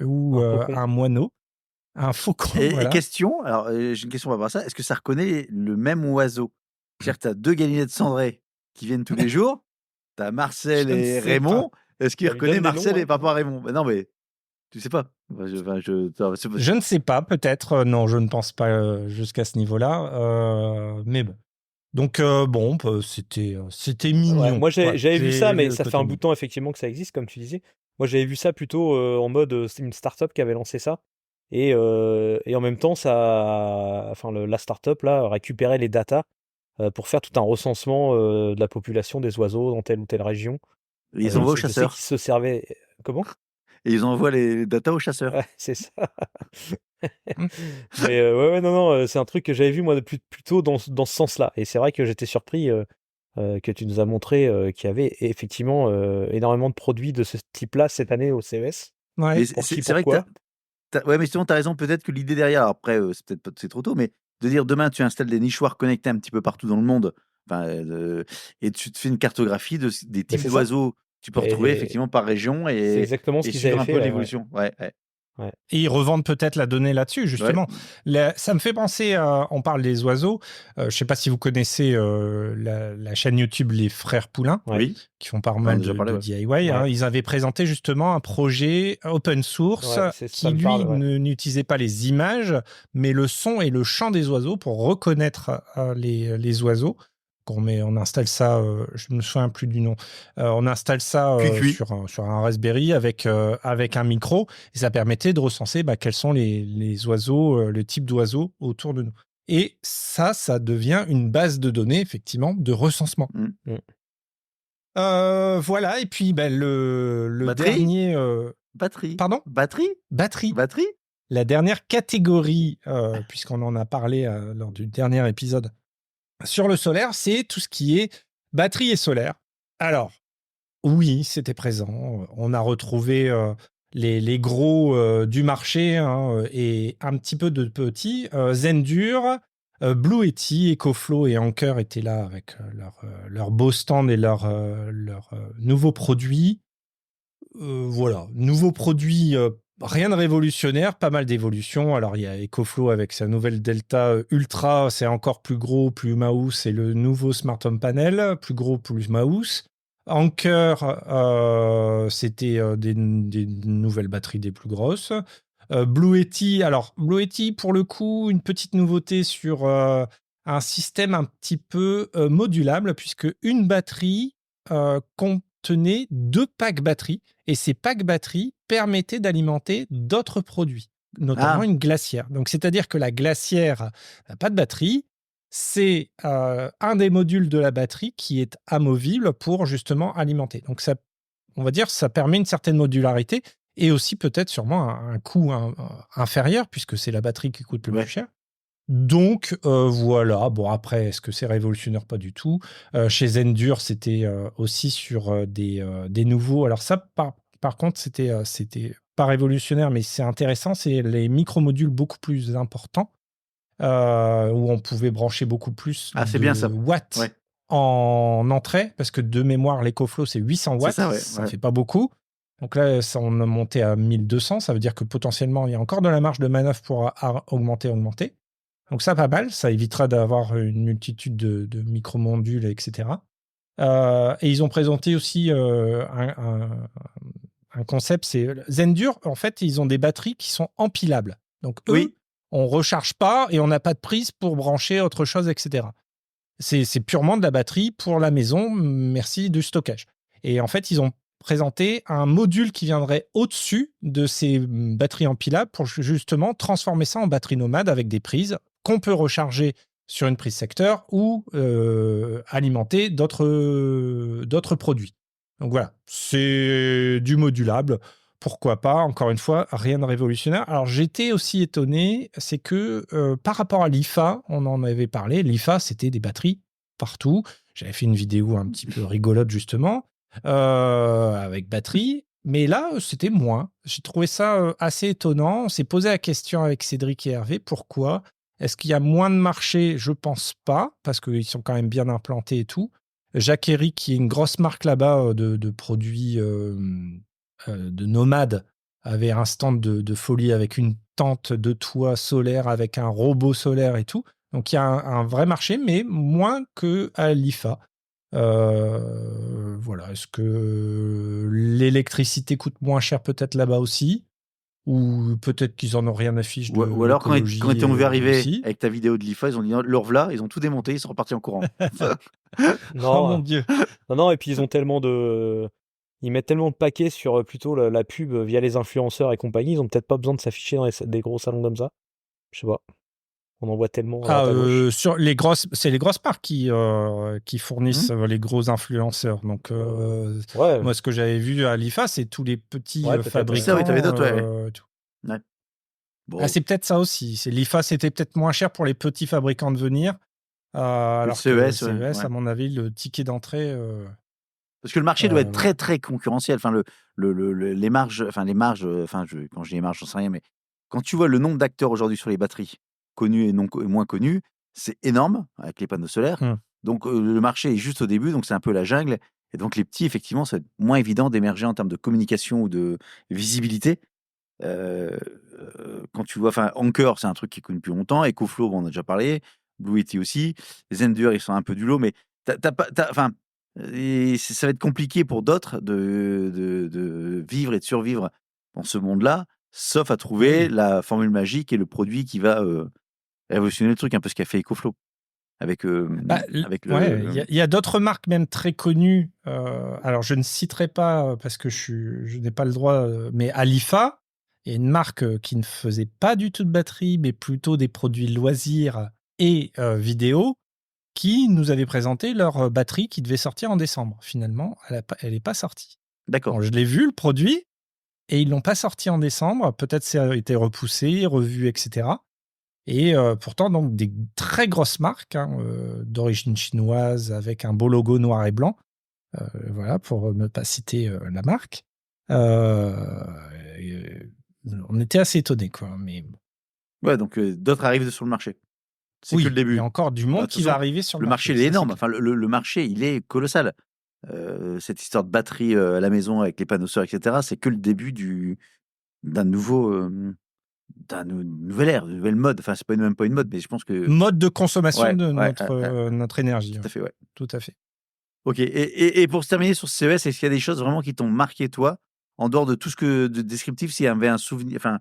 ou un moineau, un faucon, Et voilà. question, alors j'ai une question par rapport à ça, est-ce que ça reconnaît le même oiseau? C'est-à-dire que tu as 2 galinettes cendrées qui viennent tous les jours, tu as Marcel Je ne et sais pas. Raymond, est-ce qu'il Bah, lui reconnaît donne des Marcel noms, et papa Raymond? Bah non, mais tu sais pas. Je ne sais pas, peut-être. Non, je ne pense pas jusqu'à ce niveau-là. Mais bon. Donc, bon, c'était mignon. Ouais, moi, Voilà, j'avais vu j'ai ça, vu mais le ça fait côté un mignon. bout de temps, effectivement, que ça existe, comme tu disais. Moi, j'avais vu ça plutôt en mode, c'est une start-up qui avait lancé ça. Et en même temps, la start-up, là, récupérait les datas pour faire tout un recensement de la population des oiseaux dans telle ou telle région. Et ils envoient aux Je sais chasseurs. qu'ils se servaient. Comment? Et ils envoient les datas aux chasseurs. Ouais, c'est ça. Hmm. Mais ouais, non, c'est un truc que j'avais vu, moi, plutôt dans ce sens-là. Et c'est vrai que j'étais surpris que tu nous as montré qu'il y avait effectivement énormément de produits de ce type-là cette année au CES. Ouais. Mais Pour qui, c'est vrai que pourquoi? ouais, mais justement, tu as raison, peut-être que l'idée derrière, après, c'est peut-être pas, c'est trop tôt, mais de dire demain, tu installes des nichoirs connectés un petit peu partout dans le monde, enfin, et tu te fais une cartographie des Mais types c'est ça. d'oiseaux que tu peux retrouver Et effectivement par région c'est exactement ce et qu'ils suivre avaient un fait. peu Ouais. l'évolution. Ouais, ouais. Ouais. Et ils revendent peut-être la donnée là-dessus, justement. Ça me fait penser, on parle des oiseaux. Je ne sais pas si vous connaissez la chaîne YouTube Les Frères Poulain, Ouais. Oui. qui font pas On en a mal déjà de parlé, ouais. DIY. Ouais. Hein. Ils avaient présenté justement un projet open source Ouais, ça qui, me lui, parle, ouais. n'utilisait pas les images, mais le son et le chant des oiseaux pour reconnaître les oiseaux. On installe ça, je ne me souviens plus du nom, on installe ça Cuicui. sur un Raspberry avec un micro, et ça permettait de recenser quels sont les oiseaux, le type d'oiseaux autour de nous. Et ça devient une base de données, effectivement, de recensement. Mm. Voilà, et puis le Batterie dernier... Batterie. Pardon ? Batterie. Batterie. Batterie. La dernière catégorie, puisqu'on en a parlé lors du dernier épisode, sur le solaire, c'est tout ce qui est batterie et solaire. Alors, oui, c'était présent. On a retrouvé les gros du marché, hein, et un petit peu de petits. Zendur, Blue Yeti, EcoFlow et Anker étaient là avec leur beau stand et leurs nouveaux produits. Voilà, nouveaux produits, rien de révolutionnaire, pas mal d'évolutions. Alors, il y a EcoFlow avec sa nouvelle Delta Ultra, c'est encore plus gros, plus mouse, et le nouveau Smart Home Panel, plus gros, plus mouse. Anker, c'était des nouvelles batteries des plus grosses. Blue Yeti, alors Blue Yeti, pour le coup, une petite nouveauté sur un système un petit peu modulable, puisque une batterie contenait 2 packs batteries, et ces packs batteries permettaient d'alimenter d'autres produits, notamment une glacière. Donc, c'est-à-dire que la glacière n'a pas de batterie, c'est un des modules de la batterie qui est amovible pour justement alimenter. Donc, ça, on va dire, ça permet une certaine modularité, et aussi peut-être sûrement un coût inférieur, puisque c'est la batterie qui coûte le plus cher. Donc, voilà. Bon, après, est-ce que c'est révolutionnaire? Pas du tout. Chez Zendur, c'était aussi sur des nouveaux... Alors ça, par contre, c'était pas révolutionnaire, mais c'est intéressant. C'est les micro-modules beaucoup plus importants, où on pouvait brancher beaucoup plus c'est bien ça. watts Ouais. en entrée, parce que de mémoire, l'EcoFlow, c'est 800 watts. C'est ça, ouais. Ça fait pas beaucoup. Donc là, on a monté à 1200. Ça veut dire que potentiellement, il y a encore de la marge de manœuvre pour augmenter. Donc ça, pas mal. Ça évitera d'avoir une multitude de micro-modules, etc. Et ils ont présenté aussi un un concept, c'est Zendur, en fait, ils ont des batteries qui sont empilables. Donc, eux, Oui. on recharge pas et on n'a pas de prise pour brancher autre chose, etc. C'est purement de la batterie pour la maison, merci du stockage. Et en fait, ils ont présenté un module qui viendrait au-dessus de ces batteries empilables pour justement transformer ça en batterie nomade avec des prises qu'on peut recharger sur une prise secteur ou alimenter d'autres produits. Donc voilà, c'est du modulable. Pourquoi pas? Encore une fois, rien de révolutionnaire. Alors j'étais aussi étonné, c'est que par rapport à l'IFA, on en avait parlé, l'IFA c'était des batteries partout. J'avais fait une vidéo un petit peu rigolote justement, avec batterie. Mais là, c'était moins. J'ai trouvé ça assez étonnant. On s'est posé la question avec Cédric et Hervé, pourquoi? Est-ce qu'il y a moins de marché? Je pense pas, parce qu'ils sont quand même bien implantés et tout. Jacques Herry, qui est une grosse marque là-bas de produits de nomades, avait un stand de folie avec une tente de toit solaire, avec un robot solaire et tout. Donc il y a un vrai marché, mais moins qu'à l'IFA. Voilà. Est-ce que l'électricité coûte moins cher peut-être là-bas aussi? Ou peut-être qu'ils en ont rien à fiche de Ou alors, quand ils l'écologie t'ont vu arriver aussi. avec ta vidéo de l'IFA, ils ont dit leur voilà, ils ont tout démonté, ils sont repartis en courant. Oh Non, mon Dieu. non, et puis ils mettent tellement de paquets sur plutôt la pub via les influenceurs et compagnie, ils ont peut-être pas besoin de s'afficher dans des gros salons comme ça. Je sais pas. On en voit tellement à droite à gauche. C'est les grosses marques qui fournissent les gros influenceurs. Donc, Ouais, moi, ce que j'avais vu à l'IFA, c'est tous les petits ouais, peut-être, Oui, ça, fabricants. oui, t'avais d'autres, ouais. Tout. Ouais. Bon, Ah, c'est peut-être ça aussi. L'IFA, c'était peut-être moins cher pour les petits fabricants de venir. Alors que le CES, ouais, ouais. à mon avis, le ticket d'entrée. Parce que le marché doit être voilà. très, très concurrentiel. Enfin, les marges, quand je dis les marges, j'en sais rien, mais quand tu vois le nombre d'acteurs aujourd'hui sur les batteries, connus et moins connus, c'est énorme avec les panneaux solaires. Hum. Donc, le marché est juste au début, donc c'est un peu la jungle. Et donc, les petits, effectivement, c'est moins évident d'émerger en termes de communication ou de visibilité. Quand tu vois, enfin, Anker, c'est un truc qui est connu depuis longtemps. EcoFlow, bon, on a déjà parlé. Blue Yeti aussi. Les Zendur, ils sont un peu du lot, mais enfin, ça va être compliqué pour d'autres de vivre et de survivre dans ce monde-là, sauf à trouver la formule magique et le produit qui va révolutionner le truc, un peu ce qu'a fait EcoFlow avec, avec il y a d'autres marques même très connues. Alors, je ne citerai pas parce que je n'ai pas le droit, mais à l'IFA, il y a une marque qui ne faisait pas du tout de batterie, mais plutôt des produits loisirs et vidéo, qui nous avait présenté leur batterie qui devait sortir en décembre. Finalement, elle n'est pas sortie. D'accord. Bon, je l'ai vu, le produit, et ils ne l'ont pas sorti en décembre. Peut-être ça a été repoussé, revu, etc. Et pourtant, donc, des très grosses marques d'origine chinoise avec un beau logo noir et blanc. Voilà, pour ne pas citer la marque. On était assez étonnés, quoi. Mais Ouais, donc d'autres arrivent sur le marché. C'est oui, que le début. il y a encore du Bah, monde de toute qui va façon, arriver sur le le marché, marché. il est Ça, c'est énorme. clair. Enfin, le marché, il est colossal. Cette histoire de batterie à la maison avec les panneaux solaires, etc., c'est que le début d'un nouvelle ère, d'une nouvelle mode. Enfin, c'est pas même pas une mode, mais je pense que Mode de consommation ouais, de ouais, notre énergie. tout à fait, ouais. Tout à fait. Ok. Et pour se terminer sur ce CES, est-ce qu'il y a des choses vraiment qui t'ont marqué toi, en dehors de tout ce que de descriptif, s'il y avait un souvenir, enfin,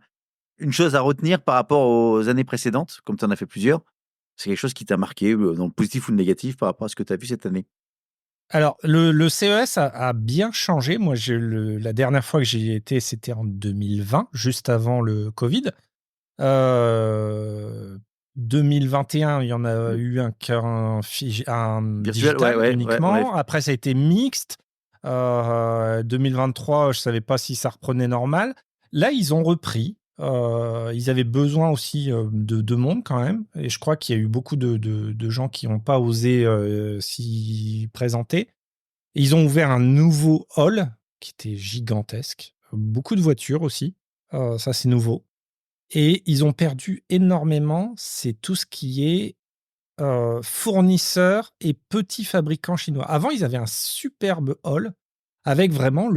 une chose à retenir par rapport aux années précédentes, comme tu en as fait plusieurs, c'est quelque chose qui t'a marqué, dans le positif ou le négatif, par rapport à ce que tu as vu cette année? Alors, le CES a bien changé. Moi, la dernière fois que j'y étais, c'était en 2020, juste avant le Covid. 2021, il y en a eu un Virtuel, digital ouais, uniquement. Après, ça a été mixte. 2023, je ne savais pas si ça reprenait normal. Là, ils ont repris. Ils avaient besoin aussi de monde quand même. Et je crois qu'il y a eu beaucoup de gens qui n'ont pas osé s'y présenter. Et ils ont ouvert un nouveau hall qui était gigantesque. Beaucoup de voitures aussi. Ça, c'est nouveau. Et ils ont perdu énormément, c'est tout ce qui est fournisseurs et petits fabricants chinois. Avant, ils avaient un superbe hall avec vraiment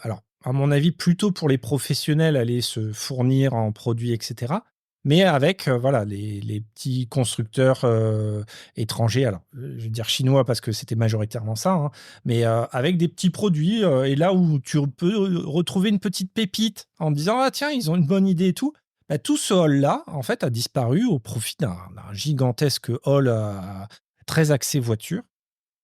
alors, à mon avis, plutôt pour les professionnels aller se fournir en produits, etc. mais avec voilà, les petits constructeurs étrangers, alors je vais dire chinois parce que c'était majoritairement ça, hein, mais avec des petits produits, et là où tu peux retrouver une petite pépite en disant « Ah tiens, ils ont une bonne idée et tout », bah, tout ce hall-là, en fait, a disparu au profit d'un gigantesque hall très axé voiture.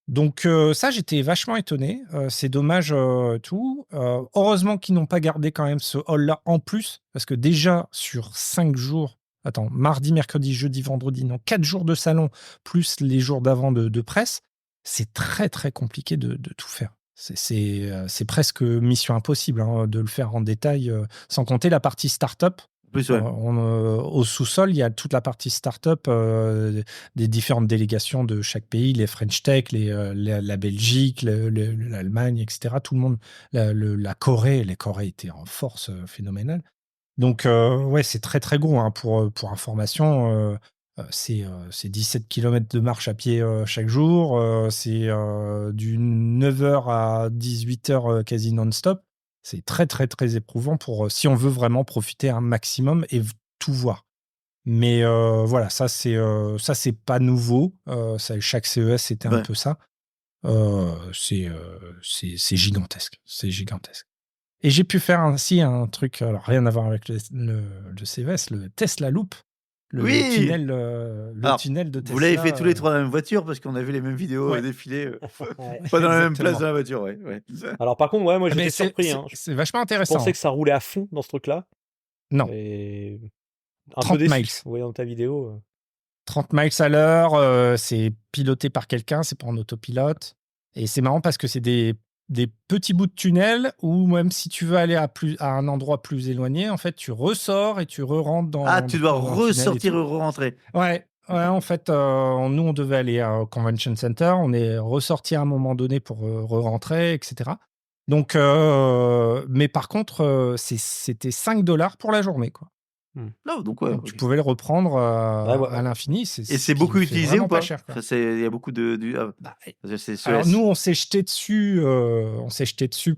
Donc ça, j'étais vachement étonné. C'est dommage tout. Heureusement qu'ils n'ont pas gardé quand même ce hall-là en plus, parce que déjà sur 5 jours, attends, mardi, mercredi, jeudi, vendredi, non, 4 jours de salon, plus les jours d'avant de presse, c'est très très compliqué de tout faire. C'est presque mission impossible hein, de le faire en détail, sans compter la partie start-up. En plus, ouais. Au sous-sol, il y a toute la partie start-up des différentes délégations de chaque pays, les French Tech, la Belgique, l'Allemagne, etc. Tout le monde, la Corée, les Corées étaient en force phénoménale. Donc, ouais, c'est très, très gros. Hein, pour information, c'est 17 km de marche à pied chaque jour. C'est du 9h à 18h quasi non-stop. C'est très, très, très éprouvant pour si on veut vraiment profiter un maximum et tout voir. Mais voilà, ça, c'est pas nouveau. Chaque CES, c'était un peu ça. C'est gigantesque. C'est gigantesque. Et j'ai pu faire ainsi un truc, alors rien à voir avec le CES, le Tesla Loop, le tunnel, tunnel de Tesla. Vous l'avez fait tous les trois dans la même voiture parce qu'on a vu les mêmes vidéos défiler, pas dans la même place dans la voiture, ouais. Alors par contre, ouais, moi j'étais surpris. C'est vachement intéressant. Je pensais que ça roulait à fond dans ce truc-là. Non. Et un 30 peu déçu, miles. vous voyez dans ta vidéo. 30 miles à l'heure, c'est piloté par quelqu'un, c'est pas en autopilote. Et c'est marrant parce que c'est des petits bouts de tunnel où même si tu veux aller à un endroit plus éloigné, en fait, tu ressors et tu re-rentres dans... Ah, tu dois ressortir et re-rentrer. Ouais, en fait, nous, on devait aller au Convention Center. On est ressorti à un moment donné pour re-rentrer, etc. Donc, mais par contre, c'était $5 pour la journée, quoi. Non, donc ouais. Tu pouvais le reprendre à l'infini. Et c'est beaucoup utilisé ou pas, cher, il y a beaucoup de alors nous, on s'est jeté dessus.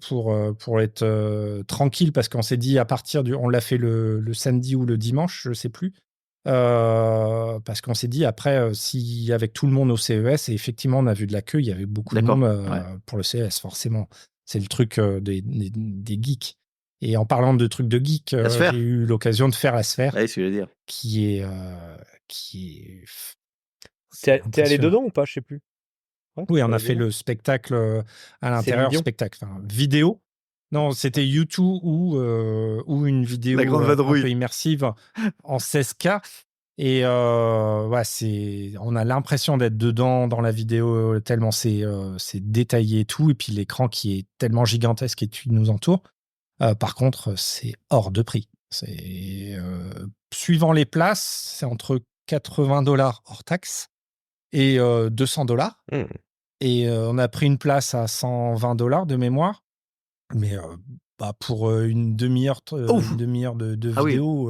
Pour être tranquille parce qu'on s'est dit à partir on l'a fait le samedi ou le dimanche, je sais plus. Parce qu'on s'est dit après, si avec tout le monde au CES, et effectivement, on a vu de la queue. Il y avait beaucoup de monde pour le CES, forcément. C'est le truc des geeks. Et en parlant de trucs de geek, j'ai eu l'occasion de faire la Sphère, c'est ce que je veux dire. qui est T'es allé dedans ou pas, je sais plus. Ouais, oui, on a fait le spectacle à l'intérieur, spectacle, vidéo. Non, c'était YouTube ou une vidéo un peu immersive en 16K. Et on a l'impression d'être dedans dans la vidéo tellement c'est détaillé et tout. Et puis l'écran qui est tellement gigantesque et qui nous entoure. Par contre, c'est hors de prix. Suivant les places, c'est entre $80 hors taxe et $200. Et on a pris une place à $120 de mémoire. Mais pour une demi-heure de vidéo...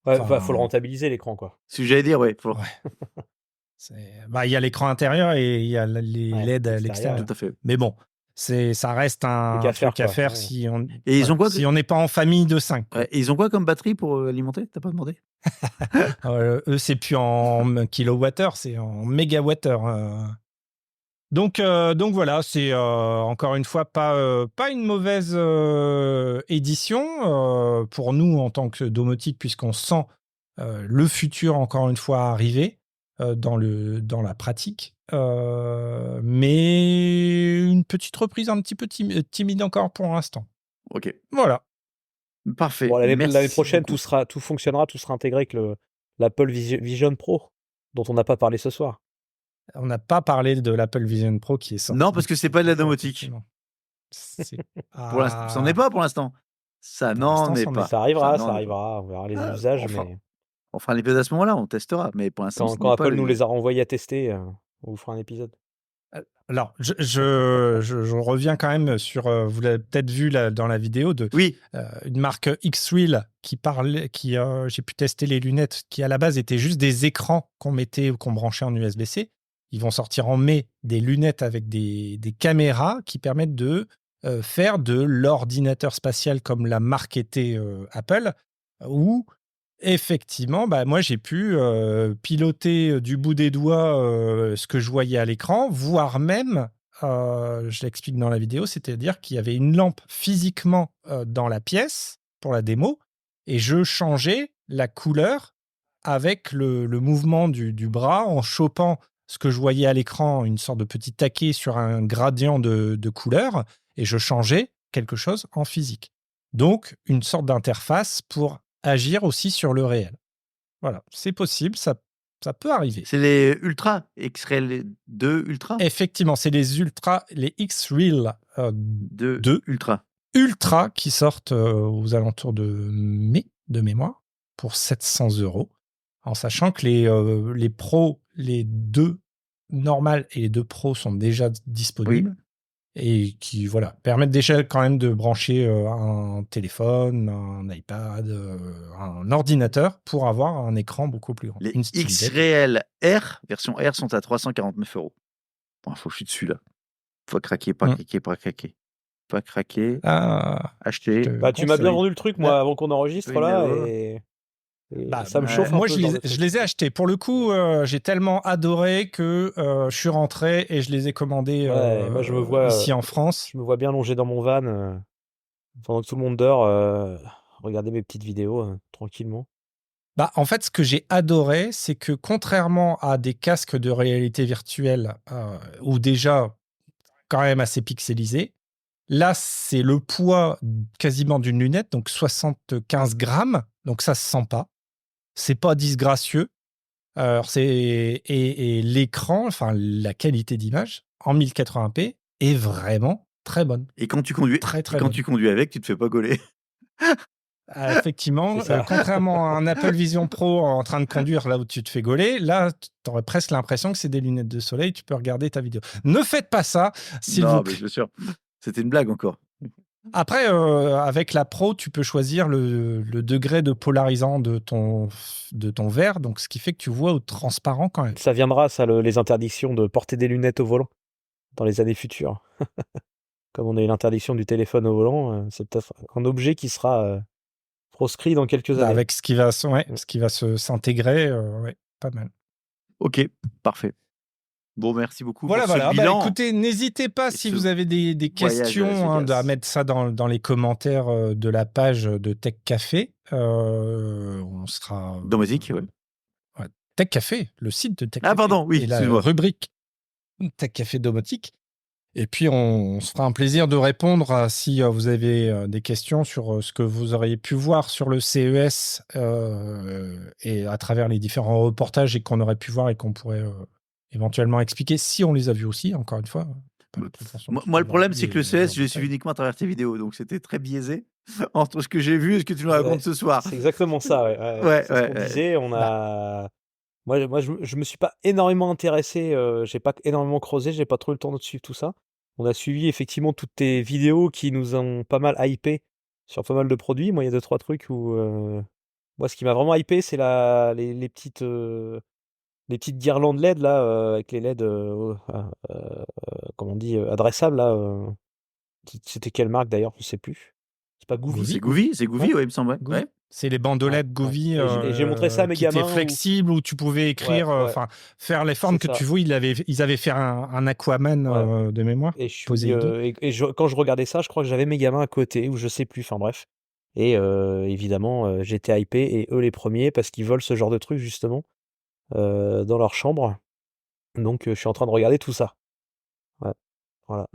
faut le rentabiliser, l'écran, quoi. Ce que j'allais dire, ouais. Il y a l'écran intérieur et il y a les LED à l'extérieur. Tout à fait. Mais bon, ça reste un truc à faire si on n'est pas en famille de 5. Et ils ont quoi comme batterie pour alimenter ? T'as pas demandé ? Eux, c'est plus en kilowattheure, c'est en mégawattheure. Donc voilà, c'est encore une fois pas une mauvaise édition pour nous en tant que domotique, puisqu'on sent le futur encore une fois arriver dans la pratique. Mais une petite reprise un petit peu timide encore pour l'instant. Ok. Voilà. Parfait. Bon, l'année prochaine, tout fonctionnera, tout sera intégré avec l'Apple Vision Pro, dont on n'a pas parlé ce soir. On n'a pas parlé de l'Apple Vision Pro qui est sorti. Non, parce que c'est pas de la domotique. Pour l'instant, ça n'en est pas pour l'instant. Ça n'en est pas. Ça arrivera. On verra les usages. On fera un épisode à ce moment-là, on testera. Mais pour l'instant, quand Apple nous les a renvoyés à tester, on vous fera un épisode. Alors, je reviens quand même sur, vous l'avez peut-être vu dans la vidéo, une marque X-Wheel qui j'ai pu tester les lunettes, qui à la base étaient juste des écrans qu'on mettait ou qu'on branchait en USB-C. Ils vont sortir en mai des lunettes avec des caméras qui permettent de faire de l'ordinateur spatial comme l'a marque était Apple, ou effectivement, moi j'ai pu piloter du bout des doigts ce que je voyais à l'écran, voire même, je l'explique dans la vidéo, c'est-à-dire qu'il y avait une lampe physiquement dans la pièce pour la démo, et je changeais la couleur avec le mouvement du bras en chopant ce que je voyais à l'écran, une sorte de petit taquet sur un gradient de couleur, et je changeais quelque chose en physique. Donc, une sorte d'interface pour agir aussi sur le réel. Voilà, c'est possible, ça peut arriver. C'est les Ultra, X-Ray 2 Ultra Effectivement, c'est les X-Real 2 2 Ultra. Ultra qui sortent aux alentours de mai, de mémoire, pour 700 €. En sachant que les pros, les 2 normales et les 2 pros sont déjà disponibles. Et qui permettent déjà quand même de brancher un téléphone, un iPad, un ordinateur pour avoir un écran beaucoup plus grand. Les Une Steam Deck. X-Real R, version R, sont à 349 €. Bon, faut que je suis dessus là. Faut craquer, pas craquer, pas craquer. Pas craquer, acheter. je te Tu m'as bien conseille. vendu le truc, moi, avant qu'on enregistre Oui, là, mais et ça me chauffe un moi, peu. je les ai achetés. Pour le coup, j'ai tellement adoré que je suis rentré et je les ai commandés moi, je me vois, ici en France. Je me vois bien longé dans mon van pendant que tout le monde dort, regarder mes petites vidéos tranquillement. En fait, ce que j'ai adoré, c'est que contrairement à des casques de réalité virtuelle ou déjà quand même assez pixelisés, là, c'est le poids quasiment d'une lunette, donc 75 grammes, donc ça se sent pas. C'est pas disgracieux. Et l'écran, enfin la qualité d'image en 1080p est vraiment très bonne. Et quand tu conduis, Très, très quand bonne. tu conduis avec, tu te fais pas gauler. Effectivement, C'est ça. contrairement à un Apple Vision Pro en train de conduire là où tu te fais gauler, là, tu aurais presque l'impression que c'est des lunettes de soleil, tu peux regarder ta vidéo. Ne faites pas ça, s'il vous Non, mais plaît. je suis sûr. C'était une blague encore. Après, avec la Pro, tu peux choisir le degré de polarisant de ton verre, donc ce qui fait que tu vois au transparent quand même. Ça viendra, ça, les interdictions de porter des lunettes au volant dans les années futures. Comme on a eu l'interdiction du téléphone au volant, c'est peut-être un objet qui sera proscrit dans quelques années. Avec ce qui va s'intégrer, pas mal. Ok, parfait. Bon, merci beaucoup Voilà. pour ce bilan. Écoutez, n'hésitez pas si vous avez des voyage à Las questions Vegas. à mettre ça dans les commentaires de la page de Tech Café. On sera. Domotique, ouais. Tech Café, le site de Tech Café. Ah, pardon, oui, et la excuse-moi. rubrique Tech Café Domotique. Et puis, on se fera un plaisir de répondre si vous avez des questions sur ce que vous auriez pu voir sur le CES et à travers les différents reportages et qu'on aurait pu voir et qu'on pourrait éventuellement expliquer si on les a vus aussi, encore une fois. Moi, le problème, c'est que le CES, je l'ai suivi uniquement à travers tes vidéos, donc c'était très biaisé entre ce que j'ai vu et ce que tu nous racontes ce soir. C'est exactement ça, ouais. C'est ce qu'on disait. Moi, je me suis pas énormément intéressé, j'ai pas énormément creusé, j'ai pas trop eu le temps de suivre tout ça. On a suivi effectivement toutes tes vidéos qui nous ont pas mal hypé sur pas mal de produits. Moi, il y a 2-3 trucs où moi, ce qui m'a vraiment hypé, c'est les petites guirlandes LED là, avec les LED, comment on dit, adressables là. C'était quelle marque d'ailleurs? Je sais plus. C'est pas Goovy? C'est Goovy, ouais, il me semble. Goovy. Ouais. C'est les bandolettes Goovy Et j'ai montré ça à mes qui étaient gamins flexibles où tu pouvais écrire, faire les formes que tu veux. Ils avaient fait un Aquaman de mémoire. Et quand je regardais ça, je crois que j'avais mes gamins à côté, ou je sais plus, enfin bref. Et évidemment, j'étais hypé, et eux les premiers, parce qu'ils veulent ce genre de truc justement dans leur chambre. Donc je suis en train de regarder tout ça. Ouais, voilà.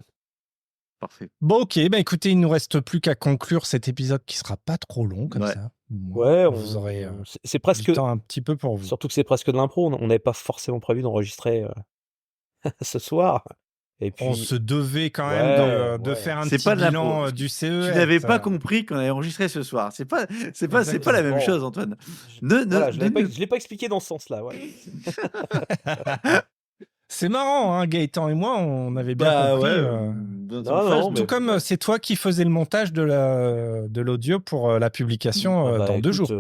Parfait. Bon, ok, écoutez, il ne nous reste plus qu'à conclure cet épisode qui sera pas trop long comme ça. Ouais, vous aurez c'est presque du temps un petit peu pour vous. Surtout que c'est presque de l'impro, on n'avait pas forcément prévu d'enregistrer ce soir. Et puis, on se devait quand même de faire un petit bilan du CES. Tu n'avais pas compris qu'on avait enregistré ce soir. C'est pas la même chose, Antoine. Je l'ai pas expliqué dans ce sens-là. Ouais. C'est marrant, hein, Gaëtan et moi, on avait bien compris. Tout comme c'est toi qui faisais le montage de l'audio pour la publication dans 2 jours.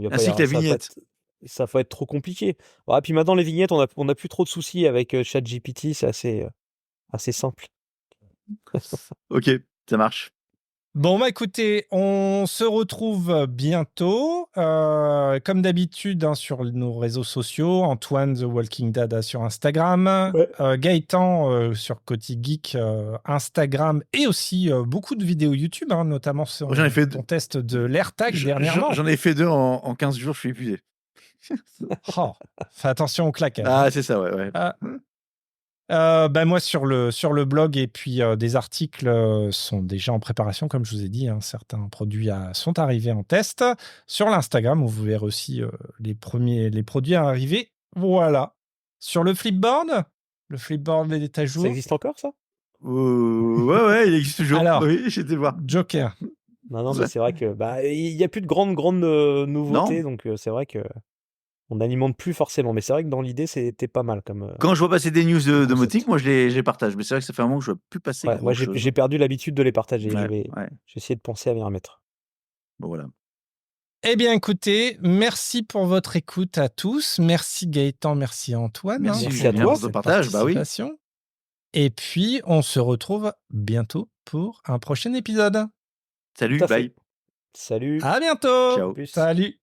Ainsi que la vignette. Ça va être trop compliqué. Ouais, puis maintenant, les vignettes, on a plus trop de soucis avec ChatGPT, c'est assez simple. Ok, ça marche. Bon, bah écoutez, on se retrouve bientôt. Comme d'habitude, hein, sur nos réseaux sociaux, Antoine The Walking Dead sur Instagram, Ouais. Gaëtan sur Côté Geek Instagram et aussi beaucoup de vidéos YouTube, hein, notamment sur J'en ai fait ton test de l'AirTag dernièrement. J'en ai fait 2 en 15 jours, je suis épuisé. Oh, fais attention aux claquettes. Ah, c'est ça, ouais. Bah moi sur le blog et puis des articles sont déjà en préparation comme je vous ai dit, hein, certains produits sont arrivés en test. Sur l'Instagram où vous verrez aussi les produits à arriver. Voilà. Sur le Flipboard est à jour. Ça existe encore, ça? Ouais, il existe toujours. Alors, Oui, j'ai été voir. Non, Joker. mais c'est vrai que il y a plus de grandes nouveautés, donc c'est vrai que on n'alimente plus forcément. Mais c'est vrai que dans l'idée, c'était pas mal comme. Quand je vois passer des news de concept. domotique, moi je les partage. Mais c'est vrai que ça fait un moment que je vois plus passer Ouais, moi grand-chose. j'ai perdu l'habitude de les partager. Ouais, Je vais essayer de penser à m'y remettre. Bon, voilà. Eh bien, écoutez, merci pour votre écoute à tous. Merci Gaëtan, merci Antoine. Merci, Merci à Julien, toi. pour ton partage. Bah oui. Participation. Et puis, on se retrouve bientôt pour un prochain épisode. Salut, Tout à fait. bye. Salut. À bientôt. Ciao. Plus. Salut.